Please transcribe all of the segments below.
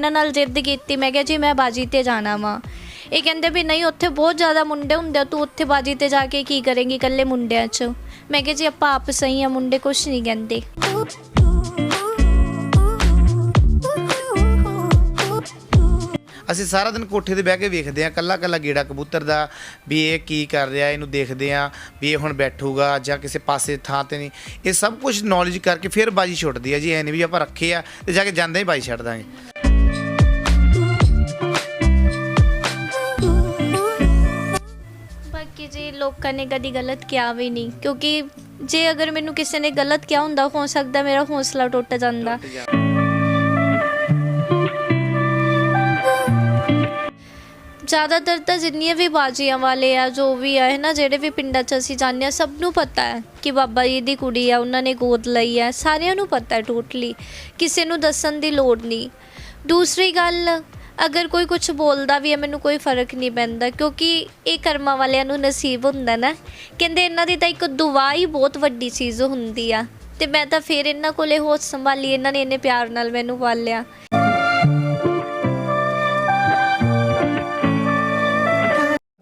ਇਹਨਾਂ ਨਾਲ जिद की मैं कहा जी मैं बाजी ते जाना वा। ये कहते भी नहीं उत्थे बहुत ज़्यादा मुंडे होंगे, तू उत्थे बाजी ते जाके की करेंगी कल्ले मुंडियां च। मैं कहा जी आपां आप सही आ, मुंडे कुछ नहीं कहते। ਅਸੀਂ ਸਾਰਾ ਦਿਨ ਕੋਠੇ ਤੇ ਬਹਿ ਕੇ ਵੇਖਦੇ ਹਾਂ ਕੱਲਾ ਕੱਲਾ ਗੇੜਾ ਕਬੂਤਰ ਦਾ ਵੀ ਇਹ ਕੀ ਕਰ ਰਿਹਾ, ਇਹਨੂੰ ਦੇਖਦੇ ਹਾਂ ਵੀ ਇਹ ਹੁਣ ਬੈਠੂਗਾ ਜਾਂ ਕਿਸੇ ਪਾਸੇ ਥਾਂ ਤੇ ਨਹੀਂ। ਇਹ ਸਭ ਕੁਝ ਨੌਲੇਜ ਕਰਕੇ ਫਿਰ ਬਾਜੀ ਛੁੱਟਦੀ ਹੈ ਜੀ। ਐ ਨਹੀਂ ਵੀ ਆਪਾਂ ਰੱਖੇ ਆ ਤੇ ਜਾ ਕੇ ਜਾਂਦੇ ਹੀ ਬਾਜੀ ਛੱਡ ਦਾਂਗੇ। बाकी जी लोगों ने कभी गलत किया भी नहीं, क्योंकि जे अगर मैनू किसी ने गलत किया होंदा हो सकता मेरा हौसला टुट जाता। ज़्यादातर तो जिन्नियां भी बाजियां वाले आ जो भी है ना, जेडे भी पिंडा च असीं जाने सब नूं पता है कि बाबा जी दी कुड़ी है, उन्होंने गोद लई है, सारियां नूं पता है टोटली, किसी नूं दस्सण दी लोड़ नहीं। दूसरी गल अगर कोई कुछ बोलता भी है मैनू कोई फर्क नहीं पैंदा, क्योंकि ये कर्मा वालियां नूं नसीब हुंदा ना। कहंदे इन्हां दी तां एक दुआ ही बहुत वड्डी चीज़ हुंदी आ, ते मैं तां फिर इन्हां कोले होश संभाली, इन्हां ने इन्ने प्यार नाल मैनू पालिया।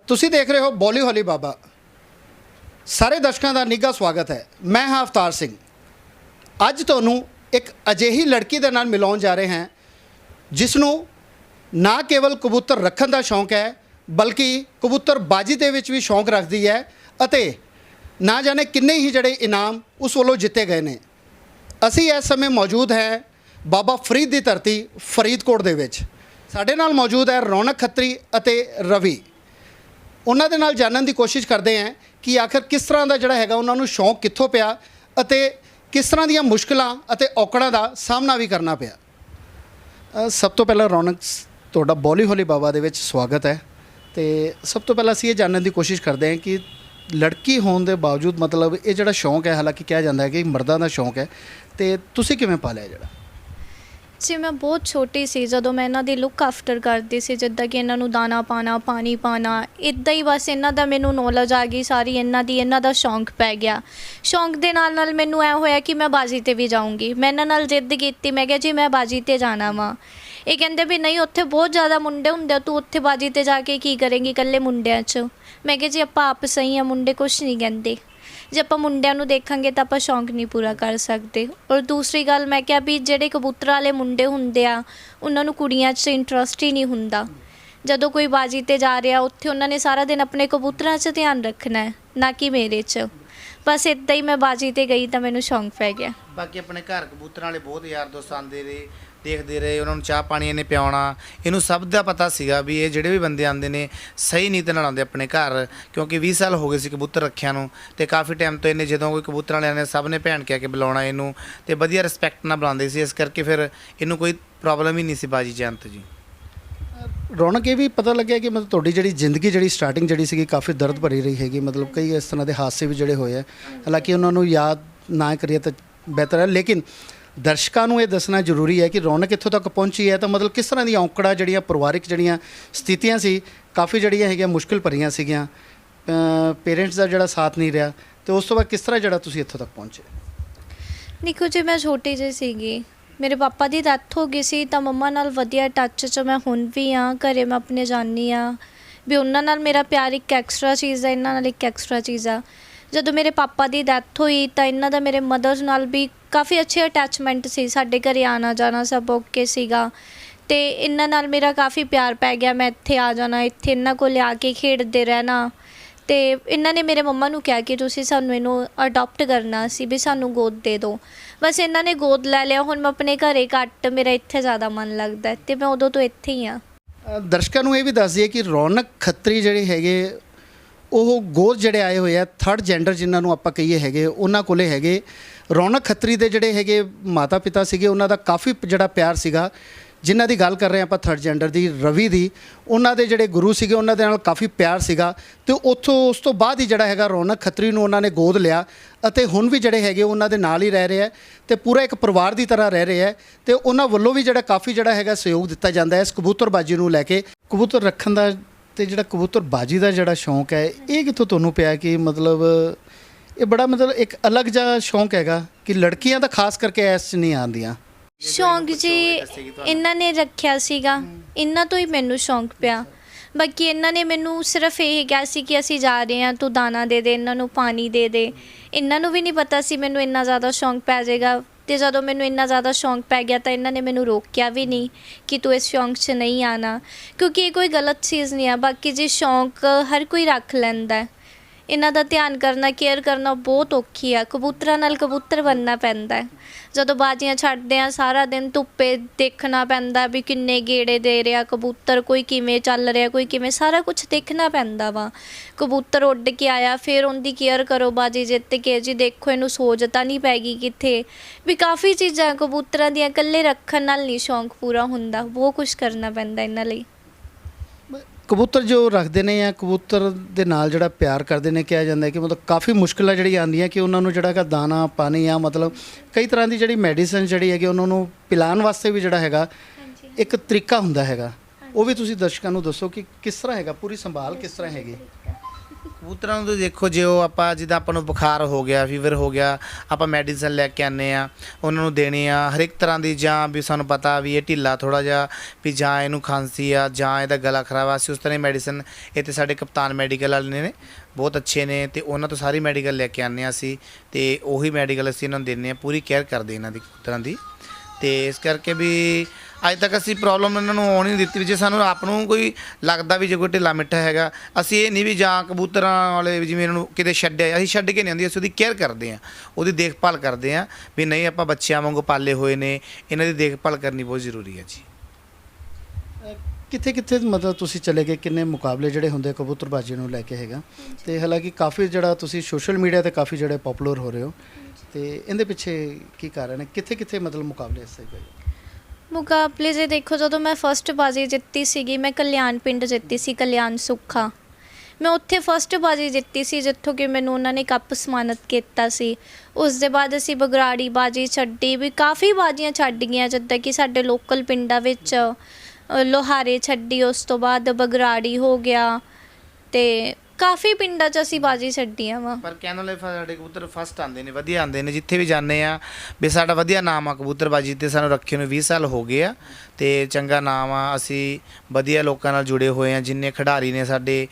ਤੁਸੀਂ देख रहे हो बॉली हॉली बाबा। ਸਾਰੇ ਦਰਸ਼ਕਾਂ ਦਾ ਨਿੱਘਾ ਸਵਾਗਤ ਹੈ। ਮੈਂ ਹਾਂ ਅਵਤਾਰ ਸਿੰਘ। ਅੱਜ ਤੁਹਾਨੂੰ ਇੱਕ ਅਜਿਹੀ ਲੜਕੀ ਦੇ ਨਾਲ ਮਿਲਾਉਣ ਜਾ ਰਹੇ ਹਾਂ ਜਿਸ ਨੂੰ ਨਾ ਕੇਵਲ ਕਬੂਤਰ ਰੱਖਣ ਦਾ ਸ਼ੌਂਕ ਹੈ ਬਲਕਿ ਕਬੂਤਰ ਬਾਜੀ ਦੇ ਵਿੱਚ ਵੀ ਸ਼ੌਂਕ ਰੱਖਦੀ ਹੈ ਅਤੇ ਨਾ ਜਾਣੇ ਕਿੰਨੇ ਹੀ ਜਿਹੜੇ ਇਨਾਮ ਉਸ ਵੱਲੋਂ ਜਿੱਤੇ ਗਏ ਨੇ। ਅਸੀਂ ਇਸ ਸਮੇਂ ਮੌਜੂਦ ਹੈ ਬਾਬਾ ਫਰੀਦ ਦੀ ਧਰਤੀ ਫਰੀਦਕੋਟ ਦੇ ਵਿੱਚ। ਸਾਡੇ ਨਾਲ ਮੌਜੂਦ ਹੈ ਰੌਣਕ ਖੱਤਰੀ ਅਤੇ ਰਵੀ। ਉਹਨਾਂ ਦੇ ਨਾਲ ਜਾਣਨ ਦੀ ਕੋਸ਼ਿਸ਼ ਕਰਦੇ ਹਾਂ ਕਿ ਆਖਰ ਕਿਸ ਤਰ੍ਹਾਂ ਦਾ ਜਿਹੜਾ ਹੈਗਾ ਉਹਨਾਂ ਨੂੰ ਸ਼ੌਂਕ ਕਿੱਥੋਂ ਪਿਆ ਅਤੇ ਕਿਸ ਤਰ੍ਹਾਂ ਦੀਆਂ ਮੁਸ਼ਕਲਾਂ ਅਤੇ ਔਕੜਾਂ ਦਾ ਸਾਹਮਣਾ ਵੀ ਕਰਨਾ ਪਿਆ। ਸਭ ਤੋਂ ਪਹਿਲਾਂ ਰੌਣਕ ਤੁਹਾਡਾ ਬੋਲੀ ਹੌਲੀ ਬਾਬਾ ਦੇ ਵਿੱਚ ਸਵਾਗਤ ਹੈ। ਤੇ ਸਭ ਤੋਂ ਪਹਿਲਾਂ ਅਸੀਂ ਇਹ ਜਾਣਨ ਦੀ ਕੋਸ਼ਿਸ਼ ਕਰਦੇ ਹਾਂ ਕਿ ਲੜਕੀ ਹੋਣ ਦੇ ਬਾਵਜੂਦ ਮਤਲਬ ਇਹ ਜਿਹੜਾ ਸ਼ੌਂਕ ਹੈ, ਹਾਲਾਂਕਿ ਕਿਹਾ ਜਾਂਦਾ ਹੈ ਕਿ ਮਰਦਾਂ ਦਾ ਸ਼ੌਂਕ ਹੈ, ਤੇ ਤੁਸੀਂ ਕਿਵੇਂ ਪਾਲਿਆ ਜਿਹੜਾ? जी मैं बहुत छोटी सी जदों मैं इन्हां दी लुक आफ्टर करती सी, जिद्दां कि इन्हां नूं दाना पाना पानी पाना इदां ही बस इन्हां दा मैनूं नॉलेज आ गई सारी, इन्हां दा शौक पै गया। शौक दे नाल मैनूं ऐ होया कि मैं बाजी ते भी जाऊँगी। मैं इन्हां नाल जिद की, मैं कहा जी मैं बाजी ते जाना वा। ये कहंदे भी नहीं उत्थे बहुत ज़्यादा मुंडे हुंदे, तू उत्थे बाजी ते जाके की करेंगी कल्ले मुंडियां च। मैं कहा जी आपां आप सही आ, मुंडे कुछ नहीं कहते। जे आप मुंडियां नूं देखांगे तो आप शौक नहीं पूरा कर सकते। और दूसरी गल मैं क्या भी जेडे कबूतर वाले मुंडे हुंदे आ उन्हां नूं कुड़ियां च इंटरस्ट ही नहीं हुंदा। जदों कोई बाजी ते जा रहा उत्थे उन्होंने सारा दिन अपने कबूतरां च ध्यान रखना है, ना कि मेरे च। बस इदां ही मैं बाजी ते गई तो मैनूं शौक पै गया। ਬਾਕੀ ਆਪਣੇ ਘਰ ਕਬੂਤਰਾਂ ਵਾਲੇ ਬਹੁਤ ਯਾਰ ਦੋਸਤ ਆਉਂਦੇ ਰਹੇ, ਦੇਖਦੇ ਰਹੇ, ਉਹਨਾਂ ਨੂੰ ਚਾਹ ਪਾਣੀ ਇਹਨੇ ਪਿਆਉਣਾ। ਇਹਨੂੰ ਸਭ ਦਾ ਪਤਾ ਸੀਗਾ ਵੀ ਇਹ ਜਿਹੜੇ ਵੀ ਬੰਦੇ ਆਉਂਦੇ ਨੇ ਸਹੀ ਨੀਤ ਨਾਲ ਆਉਂਦੇ ਆਪਣੇ ਘਰ, ਕਿਉਂਕਿ 20 ਸਾਲ ਹੋ ਗਏ ਸੀ ਕਬੂਤਰ ਰੱਖਿਆਂ ਨੂੰ। ਅਤੇ ਕਾਫੀ ਟਾਈਮ ਤੋਂ ਇਹਨੇ ਜਦੋਂ ਕੋਈ ਕਬੂਤਰਾਂ ਵਾਲਿਆਂ ਨੇ ਸਭ ਨੇ ਭੈਣ ਕਹਿ ਕੇ ਬੁਲਾਉਣਾ ਇਹਨੂੰ, ਅਤੇ ਵਧੀਆ ਰਿਸਪੈਕਟ ਨਾਲ ਬੁਲਾਉਂਦੇ ਸੀ। ਇਸ ਕਰਕੇ ਫਿਰ ਇਹਨੂੰ ਕੋਈ ਪ੍ਰੋਬਲਮ ਹੀ ਨਹੀਂ ਸੀ ਬਾਜੀ ਜੰਤ ਜੀ। ਰੌਣਕ ਇਹ ਵੀ ਪਤਾ ਲੱਗਿਆ ਕਿ ਮਤਲਬ ਤੁਹਾਡੀ ਜਿਹੜੀ ਜ਼ਿੰਦਗੀ ਜਿਹੜੀ ਸਟਾਰਟਿੰਗ ਜਿਹੜੀ ਸੀਗੀ ਕਾਫੀ ਦਰਦ ਭਰੀ ਰਹੀ ਹੈਗੀ, ਮਤਲਬ ਕਈ ਇਸ ਤਰ੍ਹਾਂ ਦੇ ਹਾਦਸੇ ਵੀ ਜਿਹੜੇ ਹੋਏ ਆ, ਹਾਲਾਂਕਿ ਉਹਨਾਂ ਨੂੰ ਯਾਦ ਨਾ ਕਰੀਏ ਤਾਂ ਬਿਹਤਰ ਹੈ। ਲੇਕਿਨ ਦਰਸ਼ਕਾਂ ਨੂੰ ਇਹ ਦੱਸਣਾ ਜ਼ਰੂਰੀ ਹੈ ਕਿ ਰੌਣਕ ਇੱਥੋਂ ਤੱਕ ਪਹੁੰਚੀ ਹੈ ਤਾਂ ਮਤਲਬ ਕਿਸ ਤਰ੍ਹਾਂ ਦੀਆਂ ਔਕੜਾਂ ਜਿਹੜੀਆਂ ਪਰਿਵਾਰਿਕ ਜਿਹੜੀਆਂ ਸਥਿਤੀਆਂ ਸੀ ਕਾਫੀ ਜਿਹੜੀਆਂ ਹੈਗੀਆਂ ਮੁਸ਼ਕਿਲ ਭਰੀਆਂ ਸੀਗੀਆਂ, ਪੇਰੈਂਟਸ ਦਾ ਜਿਹੜਾ ਸਾਥ ਨਹੀਂ ਰਿਹਾ, ਅਤੇ ਉਸ ਤੋਂ ਬਾਅਦ ਕਿਸ ਤਰ੍ਹਾਂ ਜਿਹੜਾ ਤੁਸੀਂ ਇੱਥੋਂ ਤੱਕ ਪਹੁੰਚੇ? देखो जी मैं छोटी जी सीगी, मेरे पापा की डैथ हो गई सी, तो मम्मा नाल वधिया टच च मैं हुण भी हाँ। घरे मैं अपने जानी हाँ भी उन्हां नाल मेरा प्यार एक एक्सट्रा चीज़ है, इन्हां नाल एक एक्सट्रा चीज़ आ। जदों मेरे पापा की डैथ हुई तो इन्हां दा मेरे मदर्स नाल भी काफ़ी अच्छे अटैचमेंट सी, साडे घरे आना जाना सब ओके सीगा, ते इन्हां नाल मेरा काफ़ी प्यार पै गया। मैं इत्थे आ जाना, इत्थे इन्हां कोल आके खेडदे रहना, तो इन्होंने मेरे मम्मा नूं कहा कि तुसीं सानूं इहनूं अडॉप्ट करना सी भी सानूं गोद दे दो। बस इन्होंने गोद लै लिया। हुण मैं अपने घरे घट, मेरा इत्थे ज़्यादा मन लगता है, तो मैं उदों तो इत्थे ही हाँ। ਦਰਸ਼ਕਾਂ ਨੂੰ ਇਹ ਵੀ ਦੱਸ ਦਈਏ ਕਿ ਰੌਣਕ ਖੱਤਰੀ ਜਿਹੜੇ ਹੈਗੇ ਉਹ ਗੋਦ ਜਿਹੜੇ ਆਏ ਹੋਏ ਆ ਥਰਡ ਜੈਂਡਰ ਜਿਨ੍ਹਾਂ ਨੂੰ ਆਪਾਂ ਕਹੀਏ ਹੈਗੇ, ਉਹਨਾਂ ਕੋਲੇ ਹੈਗੇ ਰੌਣਕ ਖੱਤਰੀ ਦੇ ਜਿਹੜੇ ਹੈਗੇ ਮਾਤਾ ਪਿਤਾ ਸੀਗੇ, ਉਹਨਾਂ ਦਾ ਕਾਫੀ ਜਿਹੜਾ ਪਿਆਰ ਸੀਗਾ। ਜਿਨ੍ਹਾਂ ਦੀ ਗੱਲ ਕਰ ਰਹੇ ਆਪਾਂ ਥਰਡ ਜੈਂਡਰ ਦੀ, ਰਵੀ ਦੀ, ਉਹਨਾਂ ਦੇ ਜਿਹੜੇ ਗੁਰੂ ਸੀਗੇ ਉਹਨਾਂ ਦੇ ਨਾਲ ਕਾਫੀ ਪਿਆਰ ਸੀਗਾ, ਅਤੇ ਉੱਥੋਂ ਉਸ ਤੋਂ ਬਾਅਦ ਹੀ ਜਿਹੜਾ ਹੈਗਾ ਰੌਣਕ ਖੱਤਰੀ ਨੂੰ ਉਹਨਾਂ ਨੇ ਗੋਦ ਲਿਆ ਅਤੇ ਹੁਣ ਵੀ ਜਿਹੜੇ ਹੈਗੇ ਉਹਨਾਂ ਦੇ ਨਾਲ ਹੀ ਰਹਿ ਰਹੇ ਹੈ ਅਤੇ ਪੂਰਾ ਇੱਕ ਪਰਿਵਾਰ ਦੀ ਤਰ੍ਹਾਂ ਰਹਿ ਰਹੇ ਹੈ। ਅਤੇ ਉਹਨਾਂ ਵੱਲੋਂ ਵੀ ਜਿਹੜਾ ਕਾਫੀ ਜਿਹੜਾ ਹੈਗਾ ਸਹਿਯੋਗ ਦਿੱਤਾ ਜਾਂਦਾ ਹੈ ਇਸ ਕਬੂਤਰਬਾਜੀ ਨੂੰ ਲੈ ਕੇ। ਕਬੂਤਰ ਰੱਖਣ ਦਾ ਅਤੇ ਜਿਹੜਾ ਕਬੂਤਰਬਾਜੀ ਦਾ ਜਿਹੜਾ ਸ਼ੌਂਕ ਹੈ ਇਹ ਕਿੱਥੋਂ ਤੁਹਾਨੂੰ ਪਿਆ ਕਿ ਮਤਲਬ ਇਹ ਬੜਾ ਮਤਲਬ ਇੱਕ ਅਲੱਗ ਜਿਹਾ ਸ਼ੌਂਕ ਹੈਗਾ ਕਿ ਲੜਕੀਆਂ ਤਾਂ ਖਾਸ ਕਰਕੇ ਇਸ 'ਚ ਨਹੀਂ ਆਉਂਦੀਆਂ? ਸ਼ੌਂਕ ਜੀ ਇਹਨਾਂ ਨੇ ਰੱਖਿਆ ਸੀਗਾ, ਇਹਨਾਂ ਤੋਂ ਹੀ ਮੈਨੂੰ ਸ਼ੌਂਕ ਪਿਆ। ਬਾਕੀ ਇਹਨਾਂ ਨੇ ਮੈਨੂੰ ਸਿਰਫ ਇਹ ਕਿਹਾ ਸੀ ਕਿ ਅਸੀਂ ਜਾ ਰਹੇ ਹਾਂ, ਤੂੰ ਦਾਣਾ ਦੇ ਦੇ, ਇਹਨਾਂ ਨੂੰ ਪਾਣੀ ਦੇ ਦੇ। ਇਹਨਾਂ ਨੂੰ ਵੀ ਨਹੀਂ ਪਤਾ ਸੀ ਮੈਨੂੰ ਇੰਨਾ ਜ਼ਿਆਦਾ ਸ਼ੌਂਕ ਪੈ ਜਾਏਗਾ, ਤੇ ਜਦੋਂ ਮੈਨੂੰ ਇੰਨਾ ਜ਼ਿਆਦਾ ਸ਼ੌਂਕ ਪੈ ਗਿਆ ਤਾਂ ਇਹਨਾਂ ਨੇ ਮੈਨੂੰ ਰੋਕਿਆ ਵੀ ਨਹੀਂ ਕਿ ਤੂੰ ਇਸ ਸ਼ੌਂਕ 'ਚ ਨਹੀਂ ਆਣਾ, ਕਿਉਂਕਿ ਇਹ ਕੋਈ ਗਲਤ ਚੀਜ਼ ਨਹੀਂ ਆ। ਬਾਕੀ ਜੀ ਸ਼ੌਂਕ ਹਰ ਕੋਈ ਰੱਖ ਲੈਂਦਾ ਹੈ, ਇਹਨਾਂ ਦਾ ਧਿਆਨ ਕਰਨਾ, ਕੇਅਰ ਕਰਨਾ ਬਹੁਤ ਔਖੀ ਆ। ਕਬੂਤਰਾਂ ਨਾਲ ਕਬੂਤਰ ਬਣਨਾ ਪੈਂਦਾ ਹੈ। ਜਦੋਂ ਬਾਜ਼ੀਆਂ ਛੱਡਦੇ ਆ ਸਾਰਾ ਦਿਨ ਧੁੱਪੇ ਦੇਖਣਾ ਪੈਂਦਾ ਵੀ ਕਿੰਨੇ ਗੇੜੇ ਦੇ ਰਿਹਾ ਕਬੂਤਰ, ਕੋਈ ਕਿਵੇਂ ਚੱਲ ਰਿਹਾ, ਕੋਈ ਕਿਵੇਂ, ਸਾਰਾ ਕੁਝ ਦੇਖਣਾ ਪੈਂਦਾ ਵਾ। ਕਬੂਤਰ ਉੱਡ ਕੇ ਆਇਆ, ਫਿਰ ਉਹਦੀ ਕੇਅਰ ਕਰੋ, ਬਾਜੀ ਜਿੱਤ ਕੇ ਜੀ ਦੇਖੋ ਇਹਨੂੰ ਸੋਜ ਤਾਂ ਨਹੀਂ ਪੈ ਗਈ ਕਿੱਥੇ, ਵੀ ਕਾਫੀ ਚੀਜ਼ਾਂ ਕਬੂਤਰਾਂ ਦੀਆਂ ਇਕੱਲੇ ਰੱਖਣ ਨਾਲ ਨਹੀਂ ਸ਼ੌਂਕ ਪੂਰਾ ਹੁੰਦਾ, ਬਹੁਤ ਕੁਝ ਕਰਨਾ ਪੈਂਦਾ ਇਹਨਾਂ ਲਈ। ਕਬੂਤਰ ਜੋ ਰੱਖਦੇ ਨੇ ਜਾਂ ਕਬੂਤਰ ਦੇ ਨਾਲ ਜਿਹੜਾ ਪਿਆਰ ਕਰਦੇ ਨੇ, ਕਿਹਾ ਜਾਂਦਾ ਹੈ ਕਿ ਮਤਲਬ ਕਾਫੀ ਮੁਸ਼ਕਿਲਾਂ ਜਿਹੜੀਆਂ ਆਉਂਦੀਆਂ ਕਿ ਉਹਨਾਂ ਨੂੰ ਜਿਹੜਾ ਹੈਗਾ ਦਾਣਾ ਪਾਣੀ ਆ ਮਤਲਬ ਕਈ ਤਰ੍ਹਾਂ ਦੀ ਜਿਹੜੀ ਮੈਡੀਸਨ ਜਿਹੜੀ ਹੈਗੀ ਉਹਨਾਂ ਨੂੰ ਪਿਲਾਉਣ ਵਾਸਤੇ ਵੀ ਜਿਹੜਾ ਹੈਗਾ ਇੱਕ ਤਰੀਕਾ ਹੁੰਦਾ ਹੈਗਾ, ਉਹ ਵੀ ਤੁਸੀਂ ਦਰਸ਼ਕਾਂ ਨੂੰ ਦੱਸੋ ਕਿ ਕਿਸ ਤਰ੍ਹਾਂ ਹੈਗਾ, ਪੂਰੀ ਸੰਭਾਲ ਕਿਸ ਤਰ੍ਹਾਂ ਹੈਗੀ। ਕਬੂਤਰਾਂ ਨੂੰ ਤਾਂ ਦੇਖੋ, ਜੇ ਉਹ ਆਪਾਂ ਜਿੱਦਾਂ ਆਪਾਂ ਨੂੰ ਬੁਖਾਰ ਹੋ ਗਿਆ, ਫੀਵਰ ਹੋ ਗਿਆ, ਆਪਾਂ ਮੈਡੀਸਨ ਲੈ ਕੇ ਆਉਂਦੇ ਆ, ਉਹਨਾਂ ਨੂੰ ਦੇਣੀ ਆ ਹਰ ਇੱਕ ਤਰ੍ਹਾਂ ਦੀ। ਜਾਂ ਵੀ ਸਾਨੂੰ ਪਤਾ ਵੀ ਇਹ ਢਿੱਲਾ ਥੋੜ੍ਹਾ ਜਿਹਾ, ਵੀ ਜਾਂ ਇਹਨੂੰ ਖਾਂਸੀ ਆ, ਜਾਂ ਇਹਦਾ ਗਲਾ ਖਰਾਬ ਆ, ਅਸੀਂ ਉਸ ਤਰ੍ਹਾਂ ਦੀ ਮੈਡੀਸਨ ਇੱਥੇ ਸਾਡੇ ਕਪਤਾਨ ਮੈਡੀਕਲ ਵਾਲੇ ਨੇ, ਬਹੁਤ ਅੱਛੇ ਨੇ, ਤੇ ਉਹਨਾਂ ਤੋਂ ਸਾਰੀ ਮੈਡੀਕਲ ਲੈ ਕੇ ਆਉਂਦੇ ਹਾਂ ਅਸੀਂ, ਤੇ ਉਹੀ ਮੈਡੀਕਲ ਅਸੀਂ ਇਹਨਾਂ ਨੂੰ ਦਿੰਦੇ ਹਾਂ, ਪੂਰੀ ਕੇਅਰ ਕਰਦੇ ਇਹਨਾਂ ਦੀ ਕਬੂਤਰਾਂ ਦੀ। ਤੇ ਇਸ ਕਰਕੇ ਵੀ ਅੱਜ ਤੱਕ ਅਸੀਂ ਪ੍ਰੋਬਲਮ ਇਹਨਾਂ ਨੂੰ ਆਉਣ ਹੀ ਨਹੀਂ ਦਿੱਤੀ ਵੀ ਜੇ ਸਾਨੂੰ ਆਪ ਨੂੰ ਕੋਈ ਲੱਗਦਾ ਵੀ ਜੇ ਕੋਈ ਢਿੱਲਾ ਮਿੱਠਾ ਹੈਗਾ, ਅਸੀਂ ਇਹ ਨਹੀਂ ਵੀ ਜਾਂ ਕਬੂਤਰਾਂ ਵਾਲੇ ਜਿਵੇਂ ਇਹਨਾਂ ਨੂੰ ਕਿਤੇ ਛੱਡਿਆ, ਅਸੀਂ ਛੱਡ ਕੇ ਨਹੀਂ ਆਉਂਦੀ, ਅਸੀਂ ਉਹਦੀ ਕੇਅਰ ਕਰਦੇ ਹਾਂ, ਉਹਦੀ ਦੇਖਭਾਲ ਕਰਦੇ ਹਾਂ ਵੀ ਨਹੀਂ ਆਪਾਂ ਬੱਚਿਆਂ ਵਾਂਗੂ ਪਾਲੇ ਹੋਏ ਨੇ, ਇਹਨਾਂ ਦੀ ਦੇਖਭਾਲ ਕਰਨੀ ਬਹੁਤ ਜ਼ਰੂਰੀ ਹੈ ਜੀ। ਕਿੱਥੇ ਕਿੱਥੇ ਮਤਲਬ ਤੁਸੀਂ ਚਲੇ ਗਏ, ਕਿੰਨੇ ਮੁਕਾਬਲੇ ਜਿਹੜੇ ਹੁੰਦੇ ਕਬੂਤਰਬਾਜੀ ਨੂੰ ਲੈ ਕੇ ਹੈਗਾ, ਤੇ ਹਾਲਾਂਕਿ ਕਾਫੀ ਜਿਹੜਾ ਤੁਸੀਂ ਸੋਸ਼ਲ ਮੀਡੀਆ ਤੇ ਕਾਫੀ ਜਿਹੜੇ ਪਪੂਲਰ ਹੋ ਰਹੇ ਹੋ, ਤੇ ਇਹਦੇ ਪਿੱਛੇ ਕੀ ਕਾਰਨ ਹੈ, ਕਿੱਥੇ ਕਿੱਥੇ ਮਤਲਬ ਮੁਕਾਬਲੇ ਇਸ ਗਏ? ਮੁਕਾਬਲੇ ਜੇ ਦੇਖੋ, ਜਦੋਂ ਮੈਂ ਫਸਟ ਬਾਜ਼ੀ ਜਿੱਤੀ ਸੀਗੀ, ਮੈਂ ਕਲਿਆਣ ਪਿੰਡ ਜਿੱਤੀ ਸੀ, ਕਲਿਆਣ ਸੁੱਖਾ, ਮੈਂ ਉੱਥੇ ਫਸਟ ਬਾਜ਼ੀ ਜਿੱਤੀ ਸੀ, ਜਿੱਥੋਂ ਕਿ ਮੈਨੂੰ ਉਹਨਾਂ ਨੇ ਕੱਪ ਸਨਮਾਨਿਤ ਕੀਤਾ ਸੀ। ਉਸ ਦੇ ਬਾਅਦ ਅਸੀਂ ਬਗਰਾੜੀ ਬਾਜ਼ੀ ਛੱਡੀ, ਵੀ ਕਾਫੀ ਬਾਜ਼ੀਆਂ ਛੱਡ ਗਈਆਂ, ਜਿੱਦਾਂ ਕਿ ਸਾਡੇ ਲੋਕਲ ਪਿੰਡਾਂ ਵਿੱਚ ਲੋਹਾਰੇ ਛੱਡੀ, ਉਸ ਤੋਂ ਬਾਅਦ ਬਗਰਾੜੀ ਹੋ ਗਿਆ, ਤੇ ਕਾਫੀ ਪਿੰਡਾਂ 'ਚ ਅਸੀਂ ਬਾਜ਼ੀ ਛੱਡੀਆਂ ਵਾ। ਪਰ ਕਹਿਣ ਵਾਲੇ ਸਾਡੇ ਕਬੂਤਰ ਫਸਟ ਆਉਂਦੇ ਨੇ, ਵਧੀਆ ਆਉਂਦੇ ਨੇ, ਜਿੱਥੇ ਵੀ ਜਾਂਦੇ ਆ ਵੀ ਸਾਡਾ ਵਧੀਆ ਨਾਮ ਆ ਕਬੂਤਰਬਾਜੀ ਤੇ, ਸਾਨੂੰ ਰੱਖੇ ਨੂੰ 20 ਸਾਲ ਹੋ ਗਏ ਆ, ਤੇ ਚੰਗਾ ਨਾਮ ਆ, ਅਸੀਂ ਵਧੀਆ ਲੋਕਾਂ ਨਾਲ ਜੁੜੇ ਹੋਏ ਆ। ਜਿੰਨੇ ਖਿਡਾਰੀ ਨੇ ਸਾਡੇ